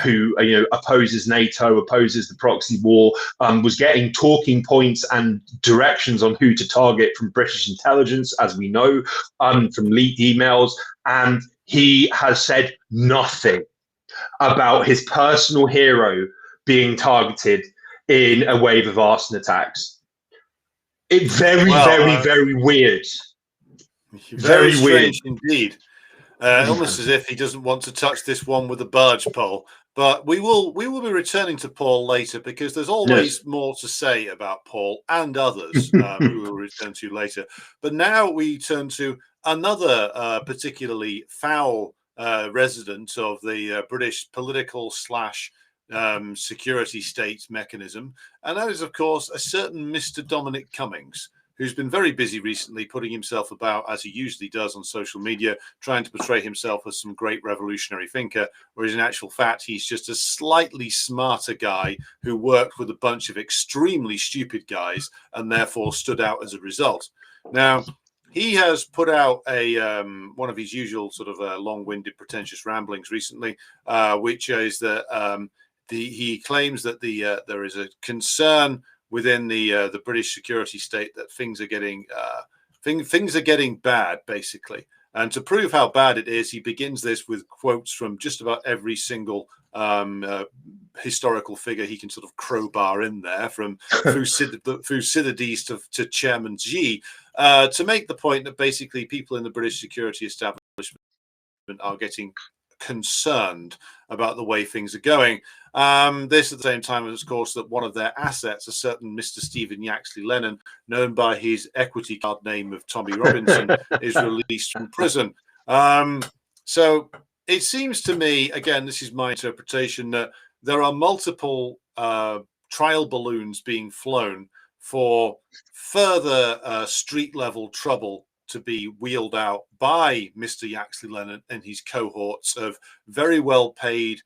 who opposes NATO, opposes the proxy war, was getting talking points and directions on who to target from British intelligence, as we know, from leaked emails. And he has said nothing about his personal hero being targeted in a wave of arson attacks. It's very weird. Very strange indeed. Almost as if he doesn't want to touch this one with a barge pole. But we will be returning to Paul later, because there's always more to say about Paul and others who we'll return to later. But now we turn to another particularly foul resident of the British political / security state mechanism. And that is, of course, a certain Mr. Dominic Cummings, who's been very busy recently putting himself about, as he usually does on social media, trying to portray himself as some great revolutionary thinker, whereas in actual fact, he's just a slightly smarter guy who worked with a bunch of extremely stupid guys and therefore stood out as a result. Now, he has put out one of his usual sort of long-winded, pretentious ramblings recently, which is that he claims that there is a concern within the British security state that things are getting bad, basically. And to prove how bad it is, he begins this with quotes from just about every single historical figure he can sort of crowbar in there, from Thucydides to Chairman Xi, to make the point that basically people in the British security establishment are getting concerned about the way things are going. This at the same time as, of course, that one of their assets, a certain Mr. Stephen Yaxley Lennon, known by his equity card name of Tommy Robinson, is released from prison. So it seems to me, again, this is my interpretation, that there are multiple trial balloons being flown for further street level trouble to be wheeled out by Mr. Yaxley Lennon and his cohorts of very well paid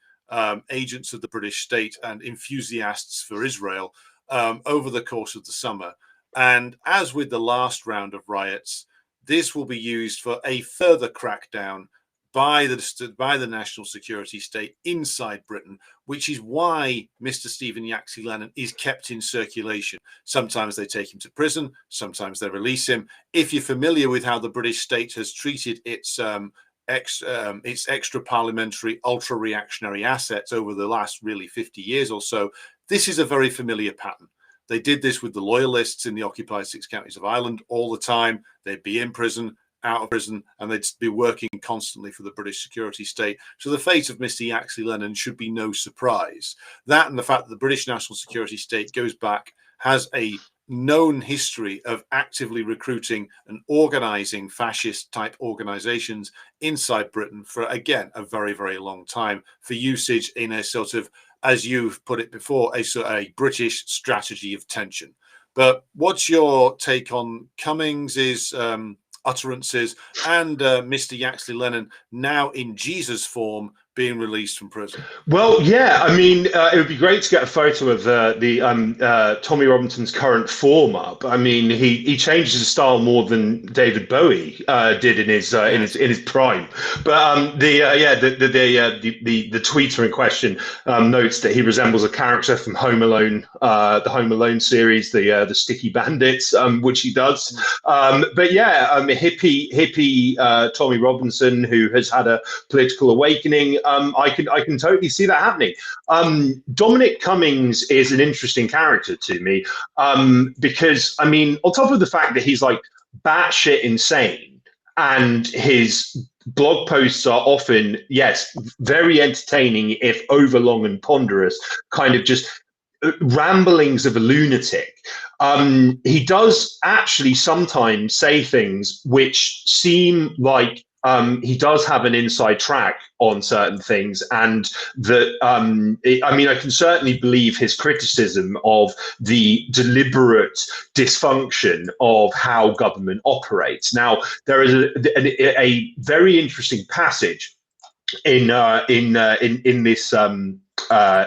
agents of the British state and enthusiasts for Israel over the course of the summer. And as with the last round of riots, this will be used for a further crackdown by the national security state inside Britain, which is why Mr. Stephen Yaxley Lennon is kept in circulation. Sometimes they take him to prison, sometimes they release him. If you're familiar with how the British state has treated its extra parliamentary, ultra reactionary assets over the last really 50 years or so, this is a very familiar pattern. They did this with the loyalists in the occupied 6 counties of Ireland all the time. They'd be in prison, out of prison, and they'd be working constantly for the British security state. So the fate of Mr. Yaxley Lennon should be no surprise. That and the fact that the British national security state goes back, has a known history of actively recruiting and organizing fascist type organizations inside Britain for, again, a very, very long time for usage in a sort of, as you've put it before, a British strategy of tension. But what's your take on Cummings's utterances and Mr. Yaxley Lennon now in Jesus form being released from prison? Well, yeah, I mean, it would be great to get a photo of the Tommy Robinson's current form up. I mean, he changes his style more than David Bowie did in his prime. But the tweeter in question notes that he resembles a character from Home Alone, the Home Alone series, the Sticky Bandits, which he does. But yeah, hippie Tommy Robinson, who has had a political awakening. I can totally see that happening. Dominic Cummings is an interesting character to me because, I mean, on top of the fact that he's like batshit insane and his blog posts are often, yes, very entertaining, if overlong and ponderous, kind of just ramblings of a lunatic. He does actually sometimes say things which seem like he does have an inside track on certain things, and that I mean, I can certainly believe his criticism of the deliberate dysfunction of how government operates. Now, there is a very interesting passage in this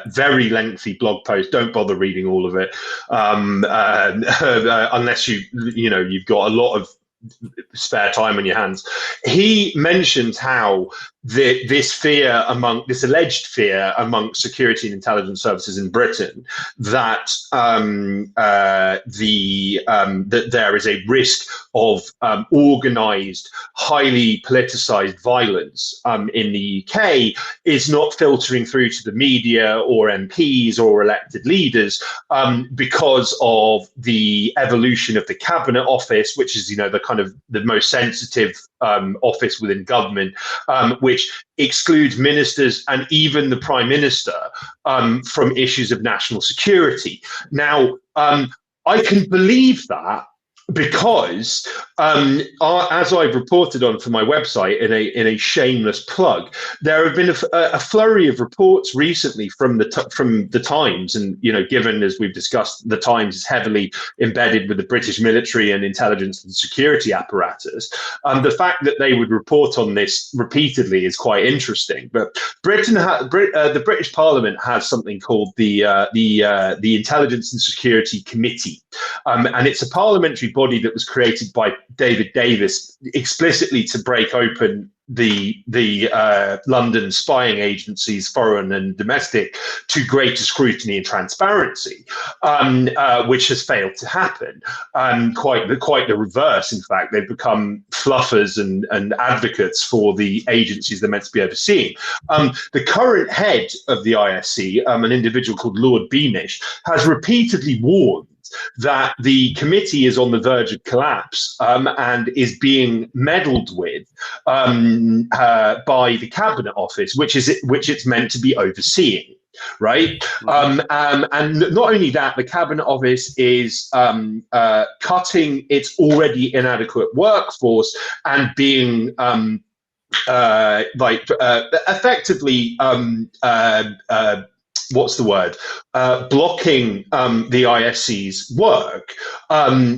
very lengthy blog post. Don't bother reading all of it unless you've got a lot of spare time on your hands. He mentions how this alleged fear among security and intelligence services in Britain that that there is a risk of organised, highly politicised violence in the UK is not filtering through to the media or MPs or elected leaders because of the evolution of the Cabinet Office, which is the kind of the most sensitive office within government, which excludes ministers and even the Prime Minister from issues of national security. Now, I can believe that because, as I've reported on for my website in a shameless plug, there have been a flurry of reports recently from the Times, and given, as we've discussed, the Times is heavily embedded with the British military and intelligence and security apparatus. The fact that they would report on this repeatedly is quite interesting. But the British Parliament has something called the Intelligence and Security Committee, and it's a parliamentary body that was created by David Davis explicitly to break open the London spying agencies, foreign and domestic, to greater scrutiny and transparency, which has failed to happen. Quite the reverse, in fact. They've become fluffers and advocates for the agencies they're meant to be overseeing. The current head of the ISC, an individual called Lord Beamish, has repeatedly warned that the committee is on the verge of collapse and is being meddled with by the Cabinet Office, which it's meant to be overseeing. Right. And not only that, the Cabinet Office is cutting its already inadequate workforce and being effectively what's the word, blocking the ISC's work.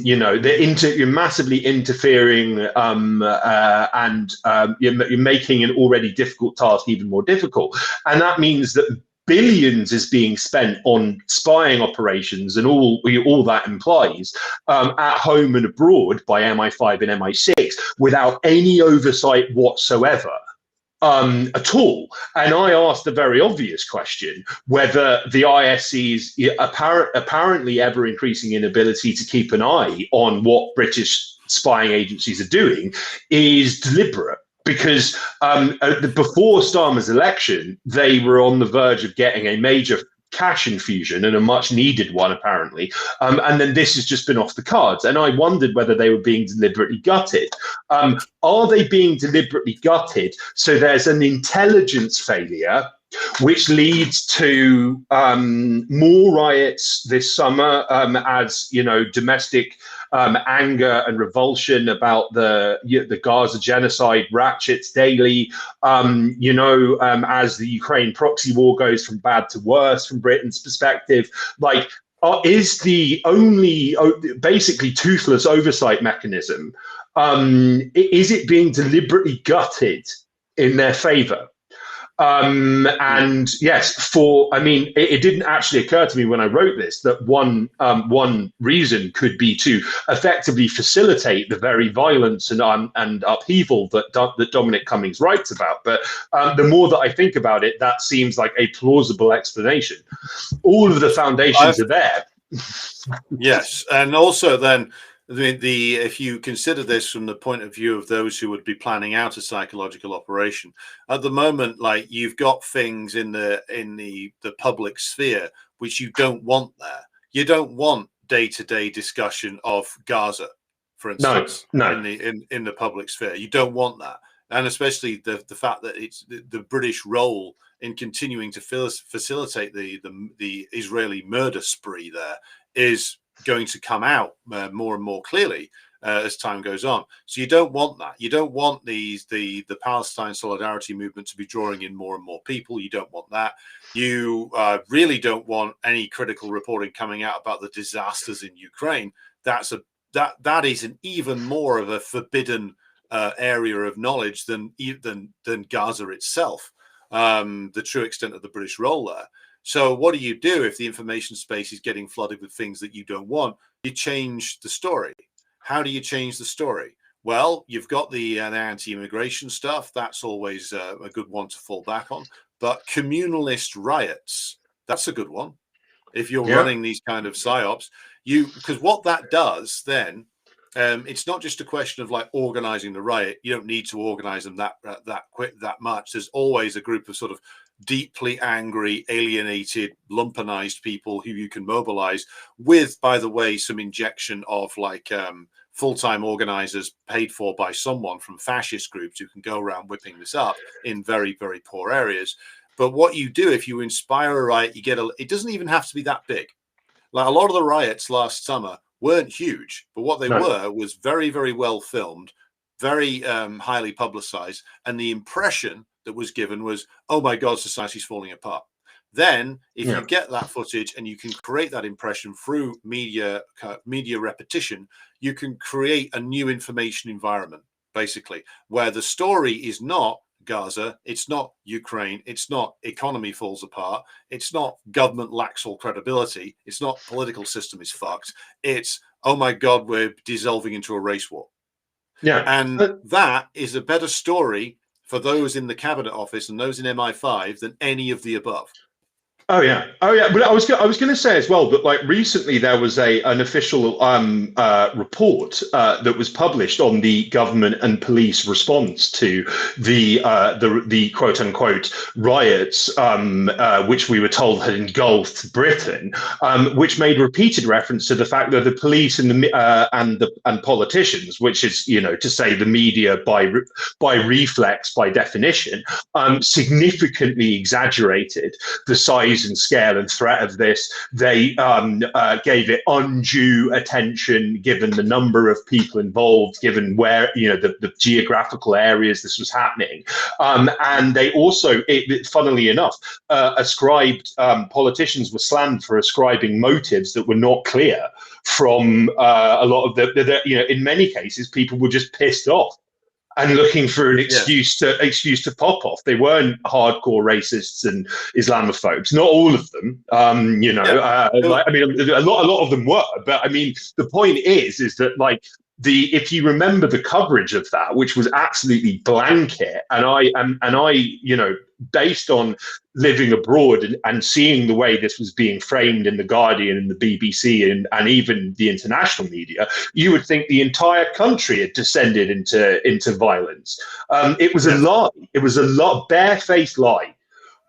You're massively interfering, and you're making an already difficult task even more difficult. And that means that billions is being spent on spying operations and all that implies, at home and abroad by MI5 and MI6 without any oversight whatsoever. At all. And I asked the very obvious question whether the ISC's apparently ever increasing inability to keep an eye on what British spying agencies are doing is deliberate. Because before Starmer's election, they were on the verge of getting a major cash infusion, and a much needed one apparently, and then this has just been off the cards, and I wondered whether they were being deliberately gutted. Are they being deliberately gutted so there's an intelligence failure which leads to more riots this summer, as domestic anger and revulsion about the Gaza genocide ratchets daily, as the Ukraine proxy war goes from bad to worse from Britain's perspective? Like, is the only basically toothless oversight mechanism, is it being deliberately gutted in their favor? And yes, it didn't actually occur to me when I wrote this that one reason could be to effectively facilitate the very violence and upheaval that Dominic Cummings writes about. But the more that I think about it, that seems like a plausible explanation. All of the foundations are there. Yes, and also then if you consider this from the point of view of those who would be planning out a psychological operation, at the moment, like, you've got things in the public sphere which you don't want there. You don't want day-to-day discussion of Gaza, for instance, no. in the public sphere. You don't want that, and especially the fact that it's the British role in continuing to facilitate the Israeli murder spree there is going to come out more and more clearly as time goes on. So you don't want that. You don't want the Palestine solidarity movement to be drawing in more and more people. You don't want that. You really don't want any critical reporting coming out about the disasters in Ukraine. That is an even more of a forbidden area of knowledge than Gaza itself. The true extent of the British role there. So what do you do if the information space is getting flooded with things that you don't want? You change the story. How do you change the story? Well, you've got the anti-immigration stuff. That's always a good one to fall back on. But communalist riots, that's a good one. If you're running these kind of psyops, because what that does then, it's not just a question of like organizing the riot. You don't need to organize them that much. There's always a group of sort of deeply angry, alienated, lumpenized people who you can mobilize with, by the way, some injection of like full-time organizers paid for by someone from fascist groups who can go around whipping this up in very, very poor areas. But what you do if you inspire a riot, it doesn't even have to be that big. Like, a lot of the riots last summer weren't huge, but what they were was very, very well filmed, very highly publicized, and the impression that was given was, oh my God, society's falling apart. Then if you get that footage and you can create that impression through media repetition, you can create a new information environment, basically, where the story is not Gaza, it's not Ukraine, it's not economy falls apart, it's not government lacks all credibility, it's not political system is fucked, it's, oh my God, we're dissolving into a race war. And that is a better story for those in the cabinet office and those in MI5 than any of the above. Oh yeah. But I was going to say as well that, like, recently there was an official report that was published on the government and police response to the quote unquote riots, which we were told had engulfed Britain, which made repeated reference to the fact that the police and and politicians, which is, to say the media by reflex, by definition, significantly exaggerated the size size and scale and threat of this. They gave it undue attention, given the number of people involved, given where, the geographical areas this was happening. And they also, funnily enough, ascribed, politicians were slammed for ascribing motives that were not clear from a lot of in many cases, people were just pissed off and looking for an excuse to pop off. They weren't hardcore racists and Islamophobes. Not all of them, a lot of them were. But I mean, the point is that if you remember the coverage of that, which was absolutely blanket, and I, based on living abroad and seeing the way this was being framed in the Guardian and the BBC and even the international media, you would think the entire country had descended into violence. It was a lie. It was a barefaced lie.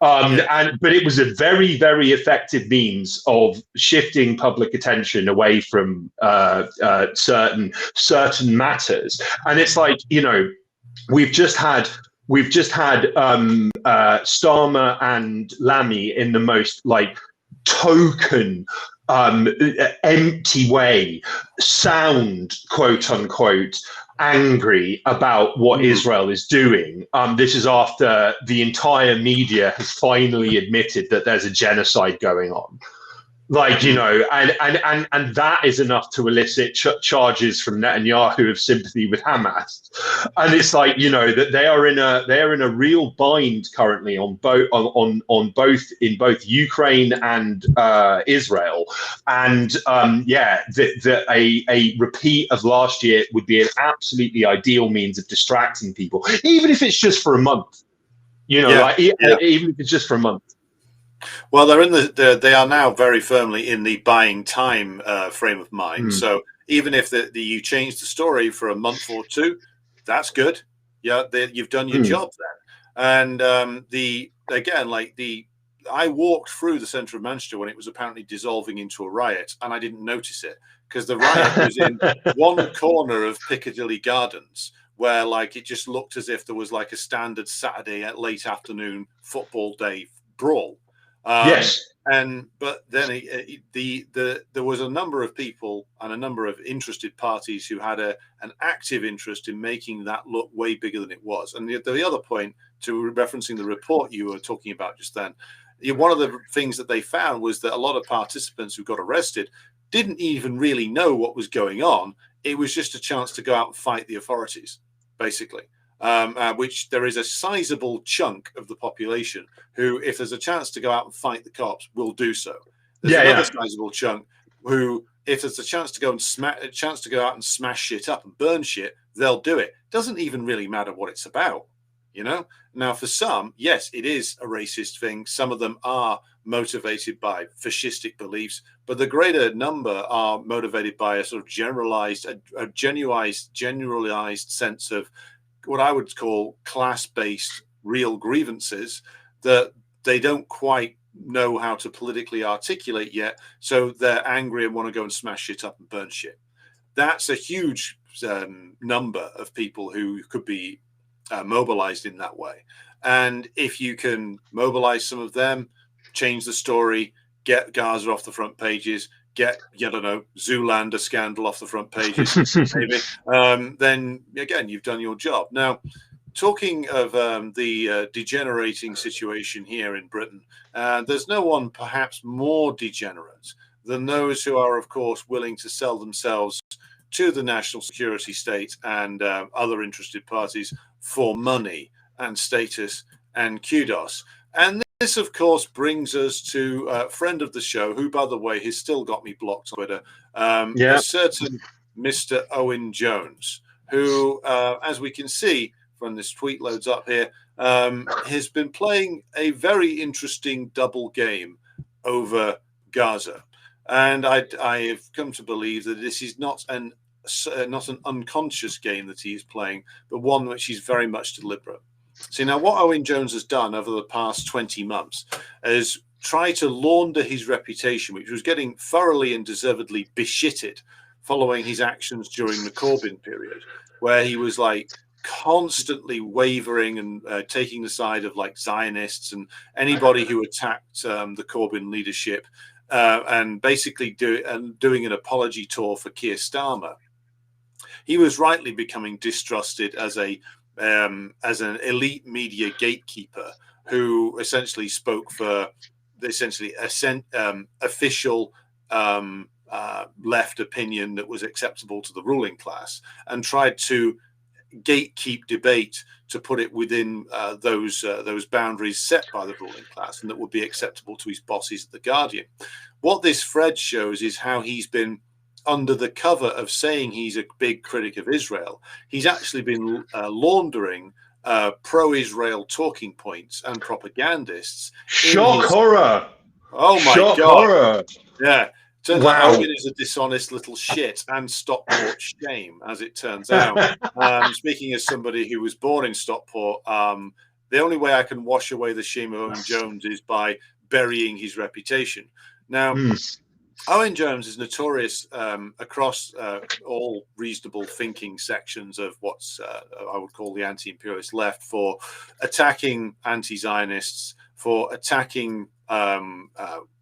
But it was a very, very effective means of shifting public attention away from certain matters. And it's like, we've just had Starmer and Lammy in the most token, empty way, sound, quote unquote, angry about what Israel is doing. This is after the entire media has finally admitted that there's a genocide going on. And that is enough to elicit charges from Netanyahu of sympathy with Hamas. And it's that they are in a real bind currently in both Ukraine and Israel. And a repeat of last year would be an absolutely ideal means of distracting people, even if it's just for a month. Even if it's just for a month. Well, they are now very firmly in the buying time frame of mind. So even if you change the story for a month or two, that's good. Yeah, you've done your job then. And I walked through the centre of Manchester when it was apparently dissolving into a riot, and I didn't notice it because the riot was in one corner of Piccadilly Gardens, where it just looked as if there was a standard Saturday at late afternoon football day brawl. But then there was a number of people and a number of interested parties who had an active interest in making that look way bigger than it was. And the other point, to referencing the report you were talking about just then, one of the things that they found was that a lot of participants who got arrested didn't even really know what was going on. It was just a chance to go out and fight the authorities, basically. Which there is a sizable chunk of the population who, if there's a chance to go out and fight the cops, will do so. There's another sizable chunk who, if there's a chance to go out and smash shit up and burn shit, they'll do it. Doesn't even really matter what it's about, Now, for some, yes, it is a racist thing. Some of them are motivated by fascistic beliefs, but the greater number are motivated by a sort of generalized sense of what I would call class-based real grievances that they don't quite know how to politically articulate yet. So they're angry and want to go and smash shit up and burn shit. That's a huge number of people who could be mobilized in that way. And if you can mobilize some of them, change the story, get Gaza off the front pages, get, Zoolander scandal off the front pages, maybe, then again, you've done your job. Now, talking of the degenerating situation here in Britain, there's no one perhaps more degenerate than those who are, of course, willing to sell themselves to the national security state and other interested parties for money and status and kudos. And this, of course, brings us to a friend of the show, who, by the way, has still got me blocked on Twitter, a certain Mr. Owen Jones, who, as we can see when this tweet loads up here, has been playing a very interesting double game over Gaza. And I have come to believe that this is not an unconscious game that he is playing, but one which is very much deliberate. See, now what Owen Jones has done over the past 20 months is try to launder his reputation, which was getting thoroughly and deservedly beshitted following his actions during the Corbyn period, where he was constantly wavering and taking the side of like Zionists and anybody who attacked the Corbyn leadership, and basically doing an apology tour for Keir Starmer. He was rightly becoming distrusted as an elite media gatekeeper who essentially spoke for official left opinion that was acceptable to the ruling class, and tried to gatekeep debate to put it within those boundaries set by the ruling class and that would be acceptable to his bosses at the Guardian. What this thread shows is how he's been, under the cover of saying he's a big critic of Israel, he's actually been laundering pro-Israel talking points and propagandists. Shock horror. Oh my Shock God. Horror. Yeah. Turns Wow. out Owen is a dishonest little shit and Stockport shame, as it turns out. Speaking as somebody who was born in Stockport, the only way I can wash away the shame of Owen Jones is by burying his reputation. Now, Owen Jones is notorious across all reasonable thinking sections of what's I would call the anti-imperialist left for attacking anti-Zionists, for attacking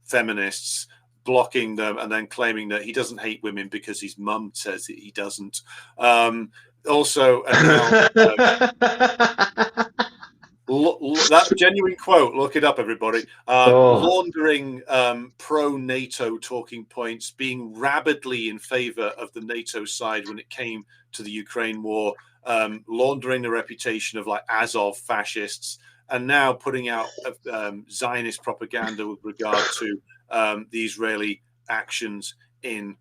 feminists, blocking them, and then claiming that he doesn't hate women because his mum says that he doesn't. Also, that genuine quote, look it up, everybody. Laundering pro-NATO talking points, being rabidly in favor of the NATO side when it came to the Ukraine war, laundering the reputation of like Azov fascists, and now putting out Zionist propaganda with regard to the Israeli actions in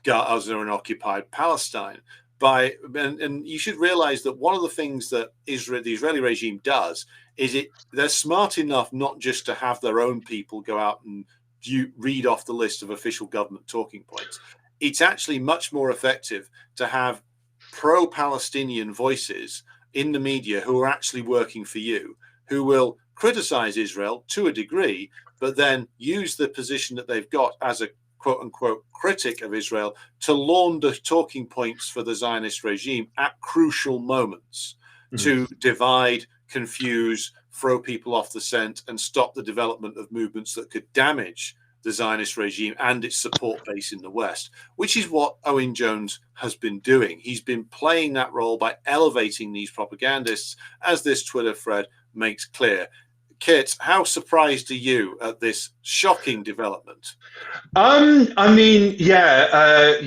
Gaza and occupied Palestine. And you should realize that one of the things that the Israeli regime does is they're smart enough not just to have their own people go out and read off the list of official government talking points. It's actually much more effective to have pro-Palestinian voices in the media who are actually working for you, who will criticize Israel to a degree, but then use the position that they've got as a quote-unquote critic of Israel to launder talking points for the Zionist regime at crucial moments to divide, confuse, throw people off the scent, and stop the development of movements that could damage the Zionist regime and its support base in the West, which is what Owen Jones has been doing. He's been playing that role by elevating these propagandists, as this Twitter thread makes clear. Kit, how surprised are you at this shocking development? I mean, yeah, I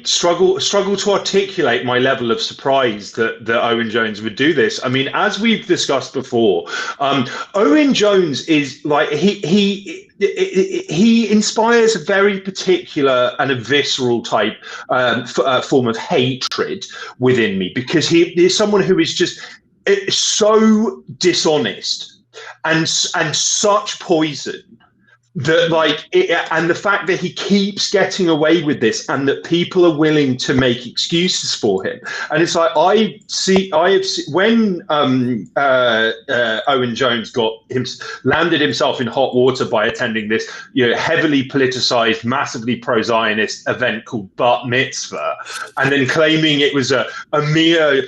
struggle to articulate my level of surprise that Owen Jones would do this. I mean, as we've discussed before, Owen Jones is like he inspires a very particular and a visceral type form of hatred within me, because he is someone who is just so dishonest and such poison that and the fact that he keeps getting away with this and that people are willing to make excuses for him. And it's like, when Owen Jones landed himself in hot water by attending this heavily politicized, massively pro-Zionist event called Bat Mitzvah, and then claiming it was a mere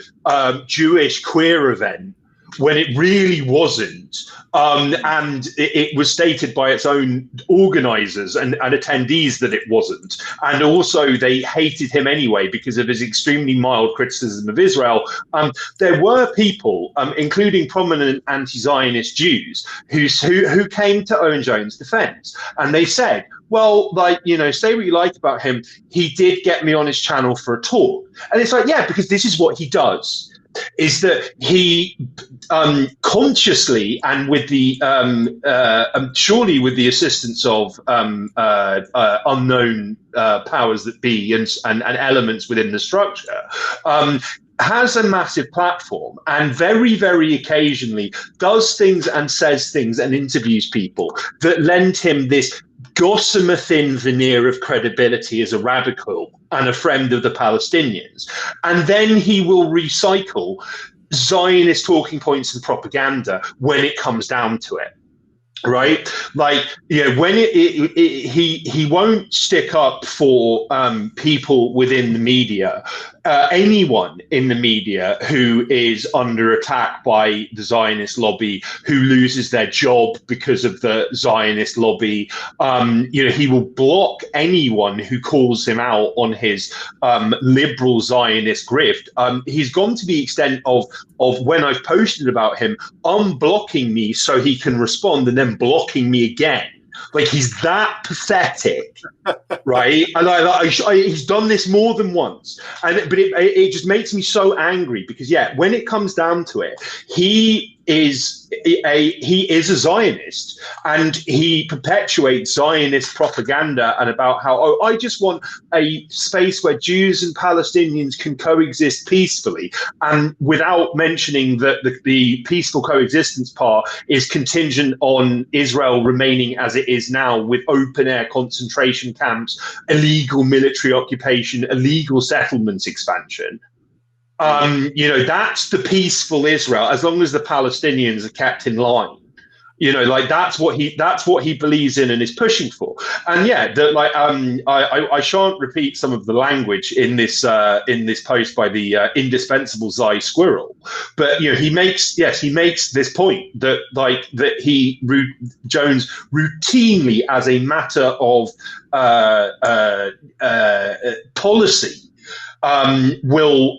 Jewish queer event, when it really wasn't. And it was stated by its own organizers and attendees that it wasn't. And also they hated him anyway because of his extremely mild criticism of Israel. There were people, including prominent anti-Zionist Jews, who came to Owen Jones' defense. And they said, well, say what you like about him, he did get me on his channel for a talk. And it's like, yeah, because this is what he does. Is that he consciously and with the surely with the assistance of unknown powers that be and elements within the structure, has a massive platform and very, very occasionally does things and says things and interviews people that lend him this gossamer thin veneer of credibility as a radical and a friend of the Palestinians. And then he will recycle Zionist talking points and propaganda when it comes down to it. right? Like, when he won't stick up for people within the media, anyone in the media who is under attack by the Zionist lobby, who loses their job because of the Zionist lobby. He will block anyone who calls him out on his liberal Zionist grift. He's gone to the extent of when I've posted about him, unblocking me so he can respond and then blocking me again. Like, he's that pathetic, right? And he's done this more than once, but it just makes me so angry because when it comes down to it, he is a Zionist, and he perpetuates Zionist propaganda and about how, I just want a space where Jews and Palestinians can coexist peacefully, and without mentioning that the peaceful coexistence part is contingent on Israel remaining as it is now, with open air concentration camps, illegal military occupation, illegal settlements expansion. That's the peaceful Israel, as long as the Palestinians are kept in line. That's what he believes in and is pushing for. And I shan't repeat some of the language in this post by the indispensable Zai Squirrel, but he makes this point that Jones routinely, as a matter of policy, will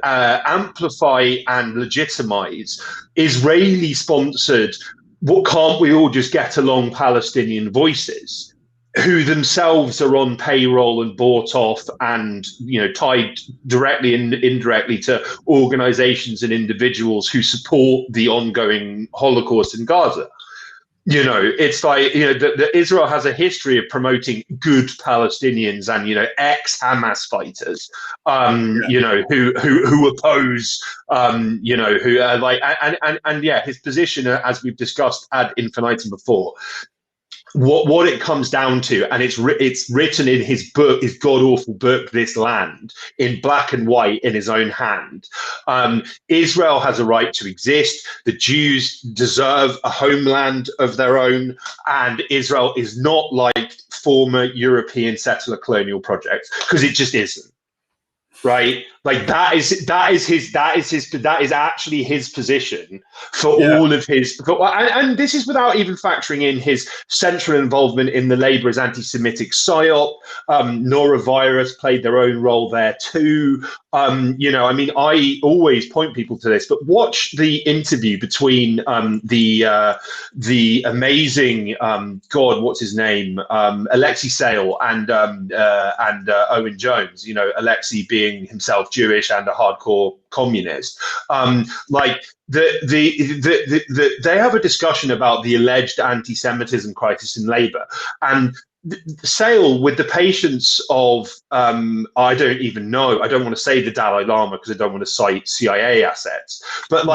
amplify and legitimize Israeli-sponsored, what can't we all just get along Palestinian voices, who themselves are on payroll and bought off and tied directly and indirectly to organizations and individuals who support the ongoing Holocaust in Gaza. It's like, that Israel has a history of promoting good Palestinians and, ex-Hamas fighters, who oppose, who are his position, as we've discussed ad infinitum before, what it comes down to, and it's written in his book, his god-awful book, This Land, in black and white in his own hand. Israel has a right to exist. The Jews deserve a homeland of their own, and Israel is not like former European settler colonial projects, because it just isn't. Right, like that is actually his position for all of his, and this is without even factoring in his central involvement in the Labour's anti-Semitic psyop. Norovirus played their own role there too. I always point people to this, but watch the interview between the amazing what's his name, Alexei Sale and Owen Jones. Alexei being himself Jewish and a hardcore communist. They have a discussion about the alleged anti-Semitism crisis in Labour, and Sale, with the patience of I don't even know, I don't want to say the Dalai Lama because I don't want to cite CIA assets, but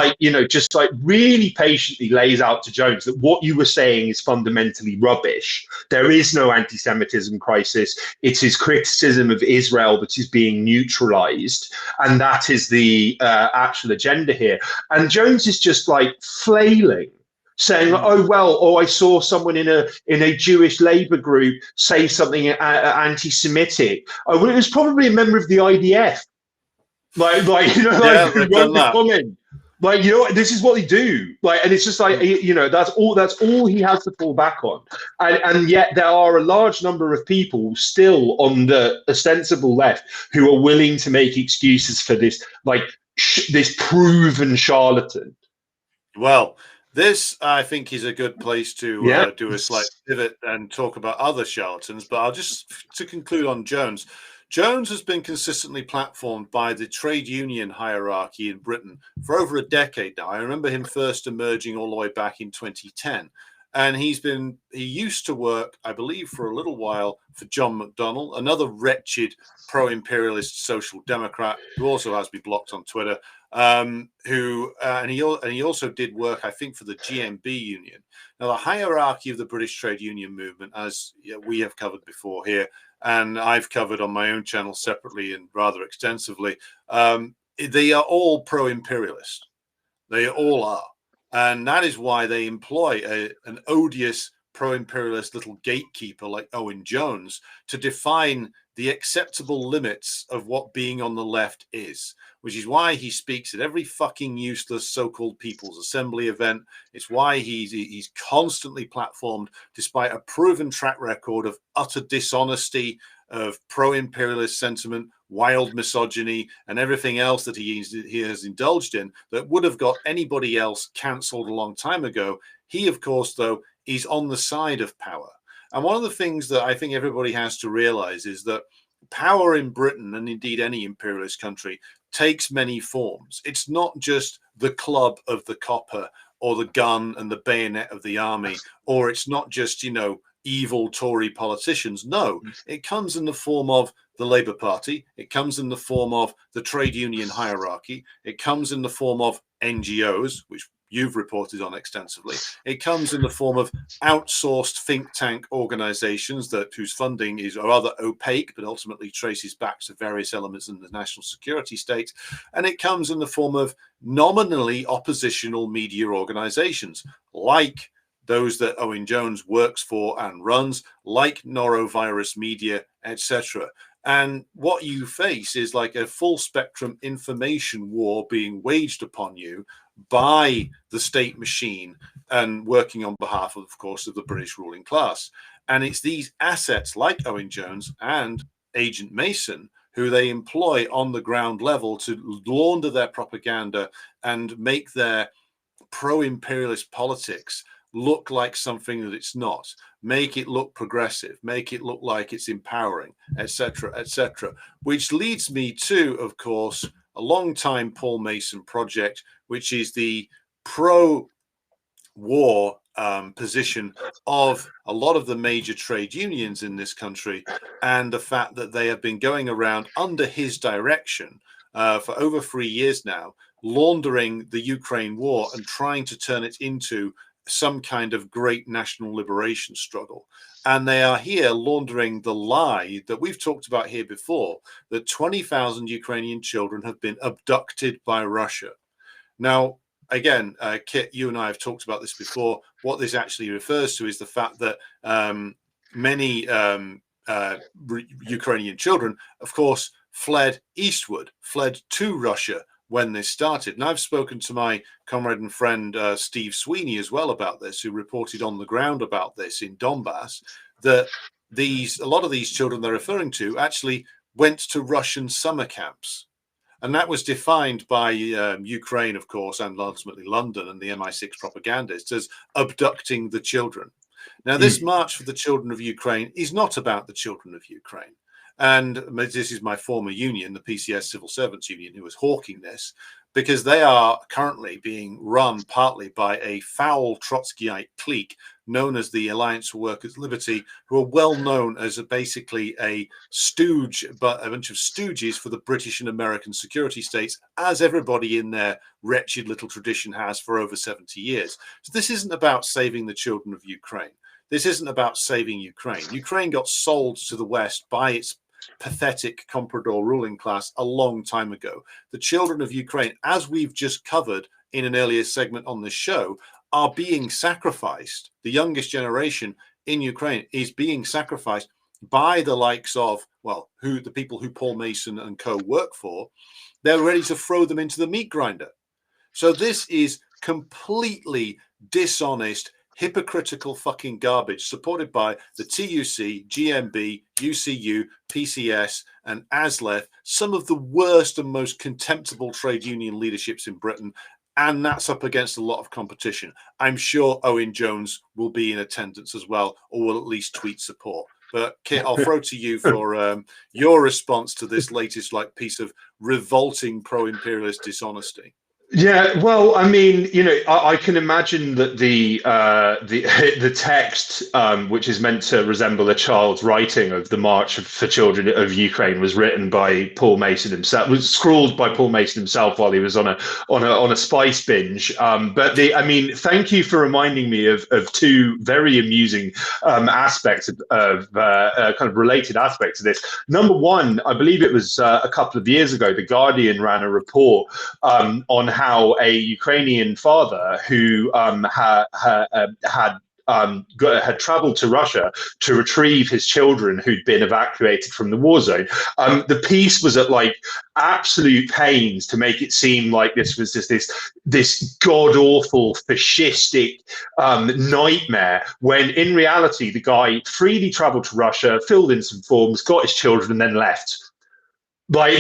just really patiently lays out to Jones that what you were saying is fundamentally rubbish. There is no anti-Semitism crisis. It is criticism of Israel that is being neutralized, and that is the actual agenda here. And Jones is just flailing, saying, I saw someone in a Jewish Labour group say something anti-Semitic. Oh, well, it was probably a member of the IDF. Who wrote the comment. This is what they do. And it's just that's all he has to fall back on. And yet there are a large number of people still on the ostensible left who are willing to make excuses for this, this proven charlatan. Well, this, I think, is a good place to do a slight pivot and talk about other charlatans. But I'll just, to conclude on Jones, Jones has been consistently platformed by the trade union hierarchy in Britain for over a decade now. I remember him first emerging all the way back in 2010. And he used to work, I believe, for a little while for John McDonnell, another wretched pro-imperialist social democrat who also has been blocked on Twitter. And he also did work, I think, for the GMB union. Now, the hierarchy of the British trade union movement, as we have covered before here, and I've covered on my own channel separately and rather extensively, they are all pro-imperialist. They all are. And that is why they employ an odious pro-imperialist little gatekeeper like Owen Jones to define the acceptable limits of what being on the left is, which is why he speaks at every fucking useless so-called People's Assembly event. It's why he's constantly platformed, despite a proven track record of utter dishonesty, of pro-imperialist sentiment, wild misogyny, and everything else that he has indulged in that would have got anybody else cancelled a long time ago. He, of course, though, is on the side of power. And one of the things that I think everybody has to realize is that power in Britain, and indeed any imperialist country, takes many forms. It's not just the club of the copper or the gun and the bayonet of the army, or it's not just, evil Tory politicians. No, it comes in the form of the Labour Party. It comes in the form of the trade union hierarchy. It comes in the form of NGOs, which you've reported on extensively. It comes in the form of outsourced think tank organizations whose funding is rather opaque, but ultimately traces back to various elements in the national security state. And it comes in the form of nominally oppositional media organizations, like those that Owen Jones works for and runs, like Norovirus Media, etc. And what you face is like a full spectrum information war being waged upon you by the state machine and working on behalf of course, of the British ruling class. And it's these assets like Owen Jones and Agent Mason who they employ on the ground level to launder their propaganda and make their pro-imperialist politics look like something that it's not, make it look progressive, make it look like it's empowering, etc., etc. Which leads me to, of course, a long-time Paul Mason project, which is the pro-war position of a lot of the major trade unions in this country, and the fact that they have been going around under his direction for over 3 years now, laundering the Ukraine war and trying to turn it into some kind of great national liberation struggle. And they are here laundering the lie that we've talked about here before, that 20,000 Ukrainian children have been abducted by Russia. Now, again, Kit, you and I have talked about this before. What this actually refers to is the fact that many Ukrainian children, of course, fled eastward, fled to Russia when this started. And I've spoken to my comrade and friend Steve Sweeney as well about this, who reported on the ground about this in Donbass, that a lot of these children they're referring to actually went to Russian summer camps. And that was defined by Ukraine, of course, and ultimately London and the MI6 propagandists as abducting the children. Now, this March for the Children of Ukraine is not about the children of Ukraine. And this is my former union, the PCS Civil Servants Union, who was hawking this, because they are currently being run partly by a foul Trotskyite clique known as the Alliance for Workers' Liberty, who are well known as basically a stooge, but a bunch of stooges for the British and American security states, as everybody in their wretched little tradition has for over 70 years. So this isn't about saving the children of Ukraine. This isn't about saving Ukraine. Ukraine got sold to the West by its pathetic comprador ruling class a long time ago. The children of Ukraine, as we've just covered in an earlier segment on this show, are being sacrificed. The youngest generation in Ukraine is being sacrificed by the likes of, well, the people who Paul Mason and co work for. They're ready to throw them into the meat grinder. So this is completely dishonest, hypocritical fucking garbage supported by the TUC, GMB, UCU, PCS, and ASLEF, some of the worst and most contemptible trade union leaderships in Britain. And that's up against a lot of competition. I'm sure Owen Jones will be in attendance as well, or will at least tweet support. But Kit, I'll throw to you for your response to this latest piece of revolting pro-imperialist dishonesty. Yeah, well, I mean, I can imagine that the the text, which is meant to resemble a child's writing of the March for Children of Ukraine, was written by Paul Mason himself. Was scrawled by Paul Mason himself while he was on a spice binge. Thank you for reminding me of two very amusing aspects of kind of related aspects of this. Number one, I believe it was a couple of years ago, The Guardian ran a report on how a Ukrainian father who had traveled to Russia to retrieve his children who'd been evacuated from the war zone. The piece was at like absolute pains to make it seem like this was just this god awful fascistic nightmare, when in reality the guy freely traveled to Russia, filled in some forms, got his children, and then left. Like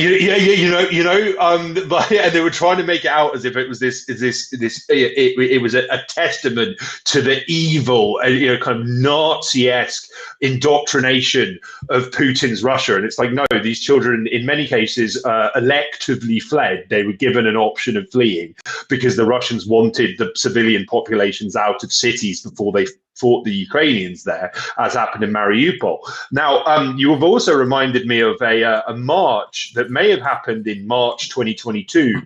but and they were trying to make it out as if it was it was a testament to the evil and kind of Nazi-esque indoctrination of Putin's Russia, and it's like, no, these children in many cases electively fled. They were given an option of fleeing because the Russians wanted the civilian populations out of cities before they fought the Ukrainians there, as happened in Mariupol. Now, you have also reminded me of a march that may have happened in March 2022,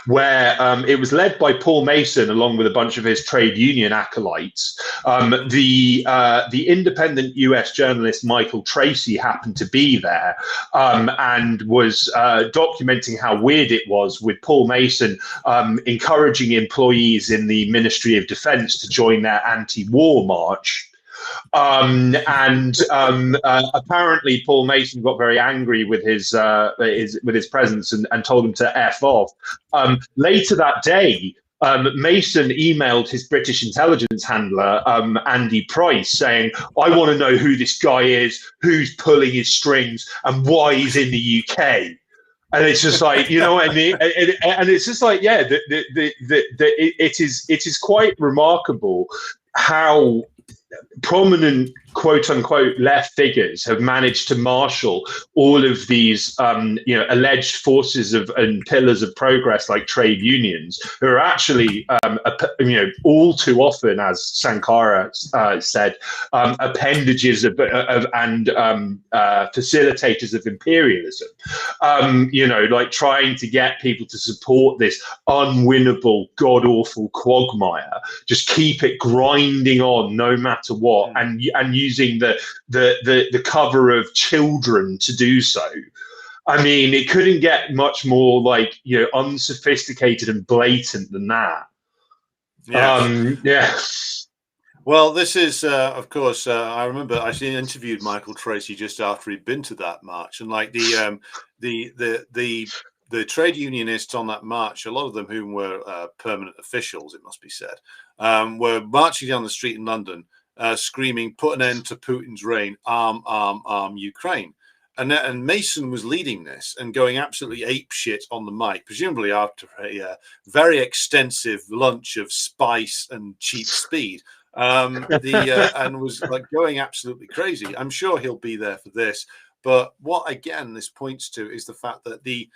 where it was led by Paul Mason along with a bunch of his trade union acolytes. The independent US journalist Michael Tracy happened to be there, and was documenting how weird it was with Paul Mason encouraging employees in the Ministry of Defense to join their anti-war march. Apparently Paul Mason got very angry with his presence and told him to F off. Later that day, Mason emailed his British intelligence handler, Andy Price, saying, I want to know who this guy is, who's pulling his strings, and why he's in the UK. And it's just like, you know what I mean? And it's just like, yeah, it is quite remarkable how prominent quote unquote left figures have managed to marshal all of these alleged forces of and pillars of progress like trade unions, who are actually all too often, as Sankara said, appendages of and facilitators of imperialism, like trying to get people to support this unwinnable god-awful quagmire, just keep it grinding on no matter what, and using the cover of children to do so. I mean, it couldn't get much more unsophisticated and blatant than that. Yes. Well, this is, of course, I remember I actually interviewed Michael Tracy just after he'd been to that march, and like the trade unionists on that march, a lot of them whom were permanent officials, it must be said, were marching down the street in London, screaming, "Put an end to Putin's reign, arm Ukraine." And Mason was leading this and going absolutely apeshit on the mic, presumably after a very extensive lunch of spice and cheap speed, and was like going absolutely crazy. I'm sure he'll be there for this. But what, again, this points to is the fact that the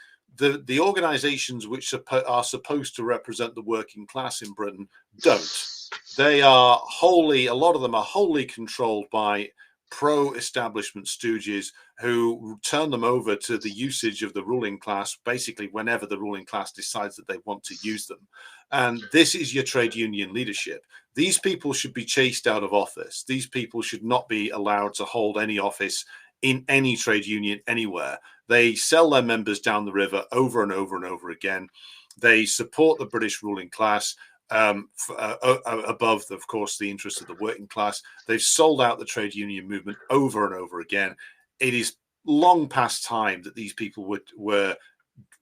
organizations which are supposed to represent the working class in Britain don't. They are a lot of them are wholly controlled by pro-establishment stooges who turn them over to the usage of the ruling class, basically whenever the ruling class decides that they want to use them. And this is your trade union leadership. These people should be chased out of office. These people should not be allowed to hold any office in any trade union anywhere. They sell their members down the river over and over and over again. They support the British ruling class above, of course, the interests of the working class. They've sold out the trade union movement over and over again. It is long past time that these people were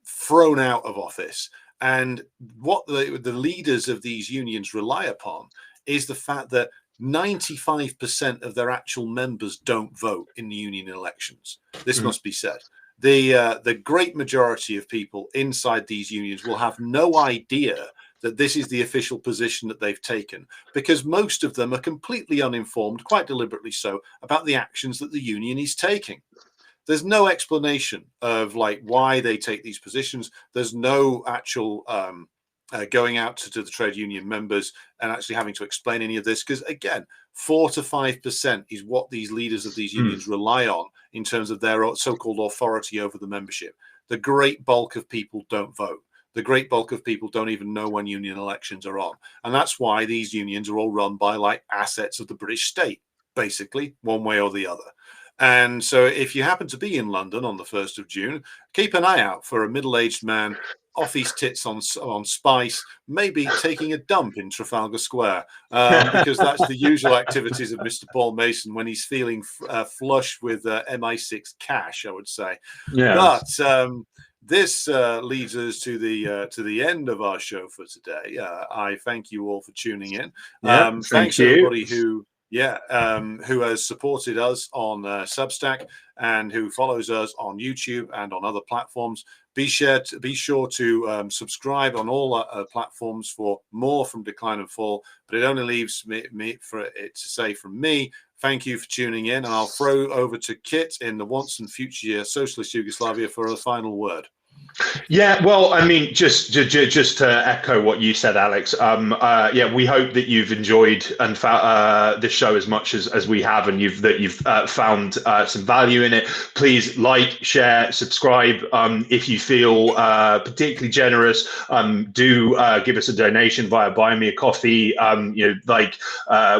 thrown out of office. And what the leaders of these unions rely upon is the fact that 95% of their actual members don't vote in the union elections. This must be said. The great majority of people inside these unions will have no idea that this is the official position that they've taken, because most of them are completely uninformed, quite deliberately so, about the actions that the union is taking. There's no explanation of why they take these positions. There's no actual going out to the trade union members and actually having to explain any of this, because again, 4 to 5% is what these leaders of these unions rely on in terms of their so-called authority over the membership. The great bulk of people don't vote. The great bulk of people don't even know when union elections are on. And that's why these unions are all run by assets of the British state, basically, one way or the other. And so if you happen to be in London on the 1st of June, keep an eye out for a middle-aged man off his tits on spice, maybe taking a dump in Trafalgar Square, because that's the usual activities of Mr. Paul Mason when he's feeling flush with MI6 cash, I would say. Yeah. But this leads us to the end of our show for today. I thank you all for tuning in. Thanks everybody who has supported us on Substack and who follows us on YouTube and on other platforms. Be sure to subscribe on all platforms for more from Decline and Fall. But it only leaves me for it to say from me, thank you for tuning in, and I'll throw over to Kit in the once and future socialist Yugoslavia for a final word. Yeah, well, I mean, just to echo what you said, Alex. Yeah, we hope that you've enjoyed and this show as much as we have, and you've found some value in it. Please like, share, subscribe. If you feel particularly generous, do give us a donation via Buy Me a Coffee. You know, like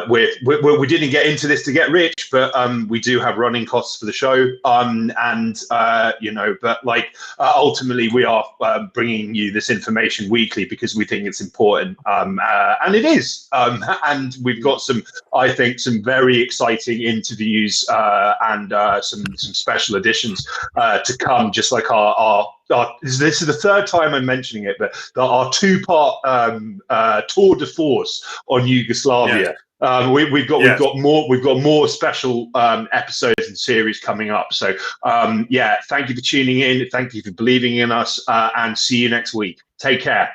we didn't get into this to get rich, but we do have running costs for the show, and you know, but like ultimately, we are bringing you this information weekly because we think it's important, and it is. And we've got I think, some very exciting interviews and some special editions to come. Just like our this is the third time I'm mentioning it, but our two-part tour de force on Yugoslavia. We've got more special episodes and series coming up. So yeah, thank you for tuning in. Thank you for believing in us, and see you next week. Take care.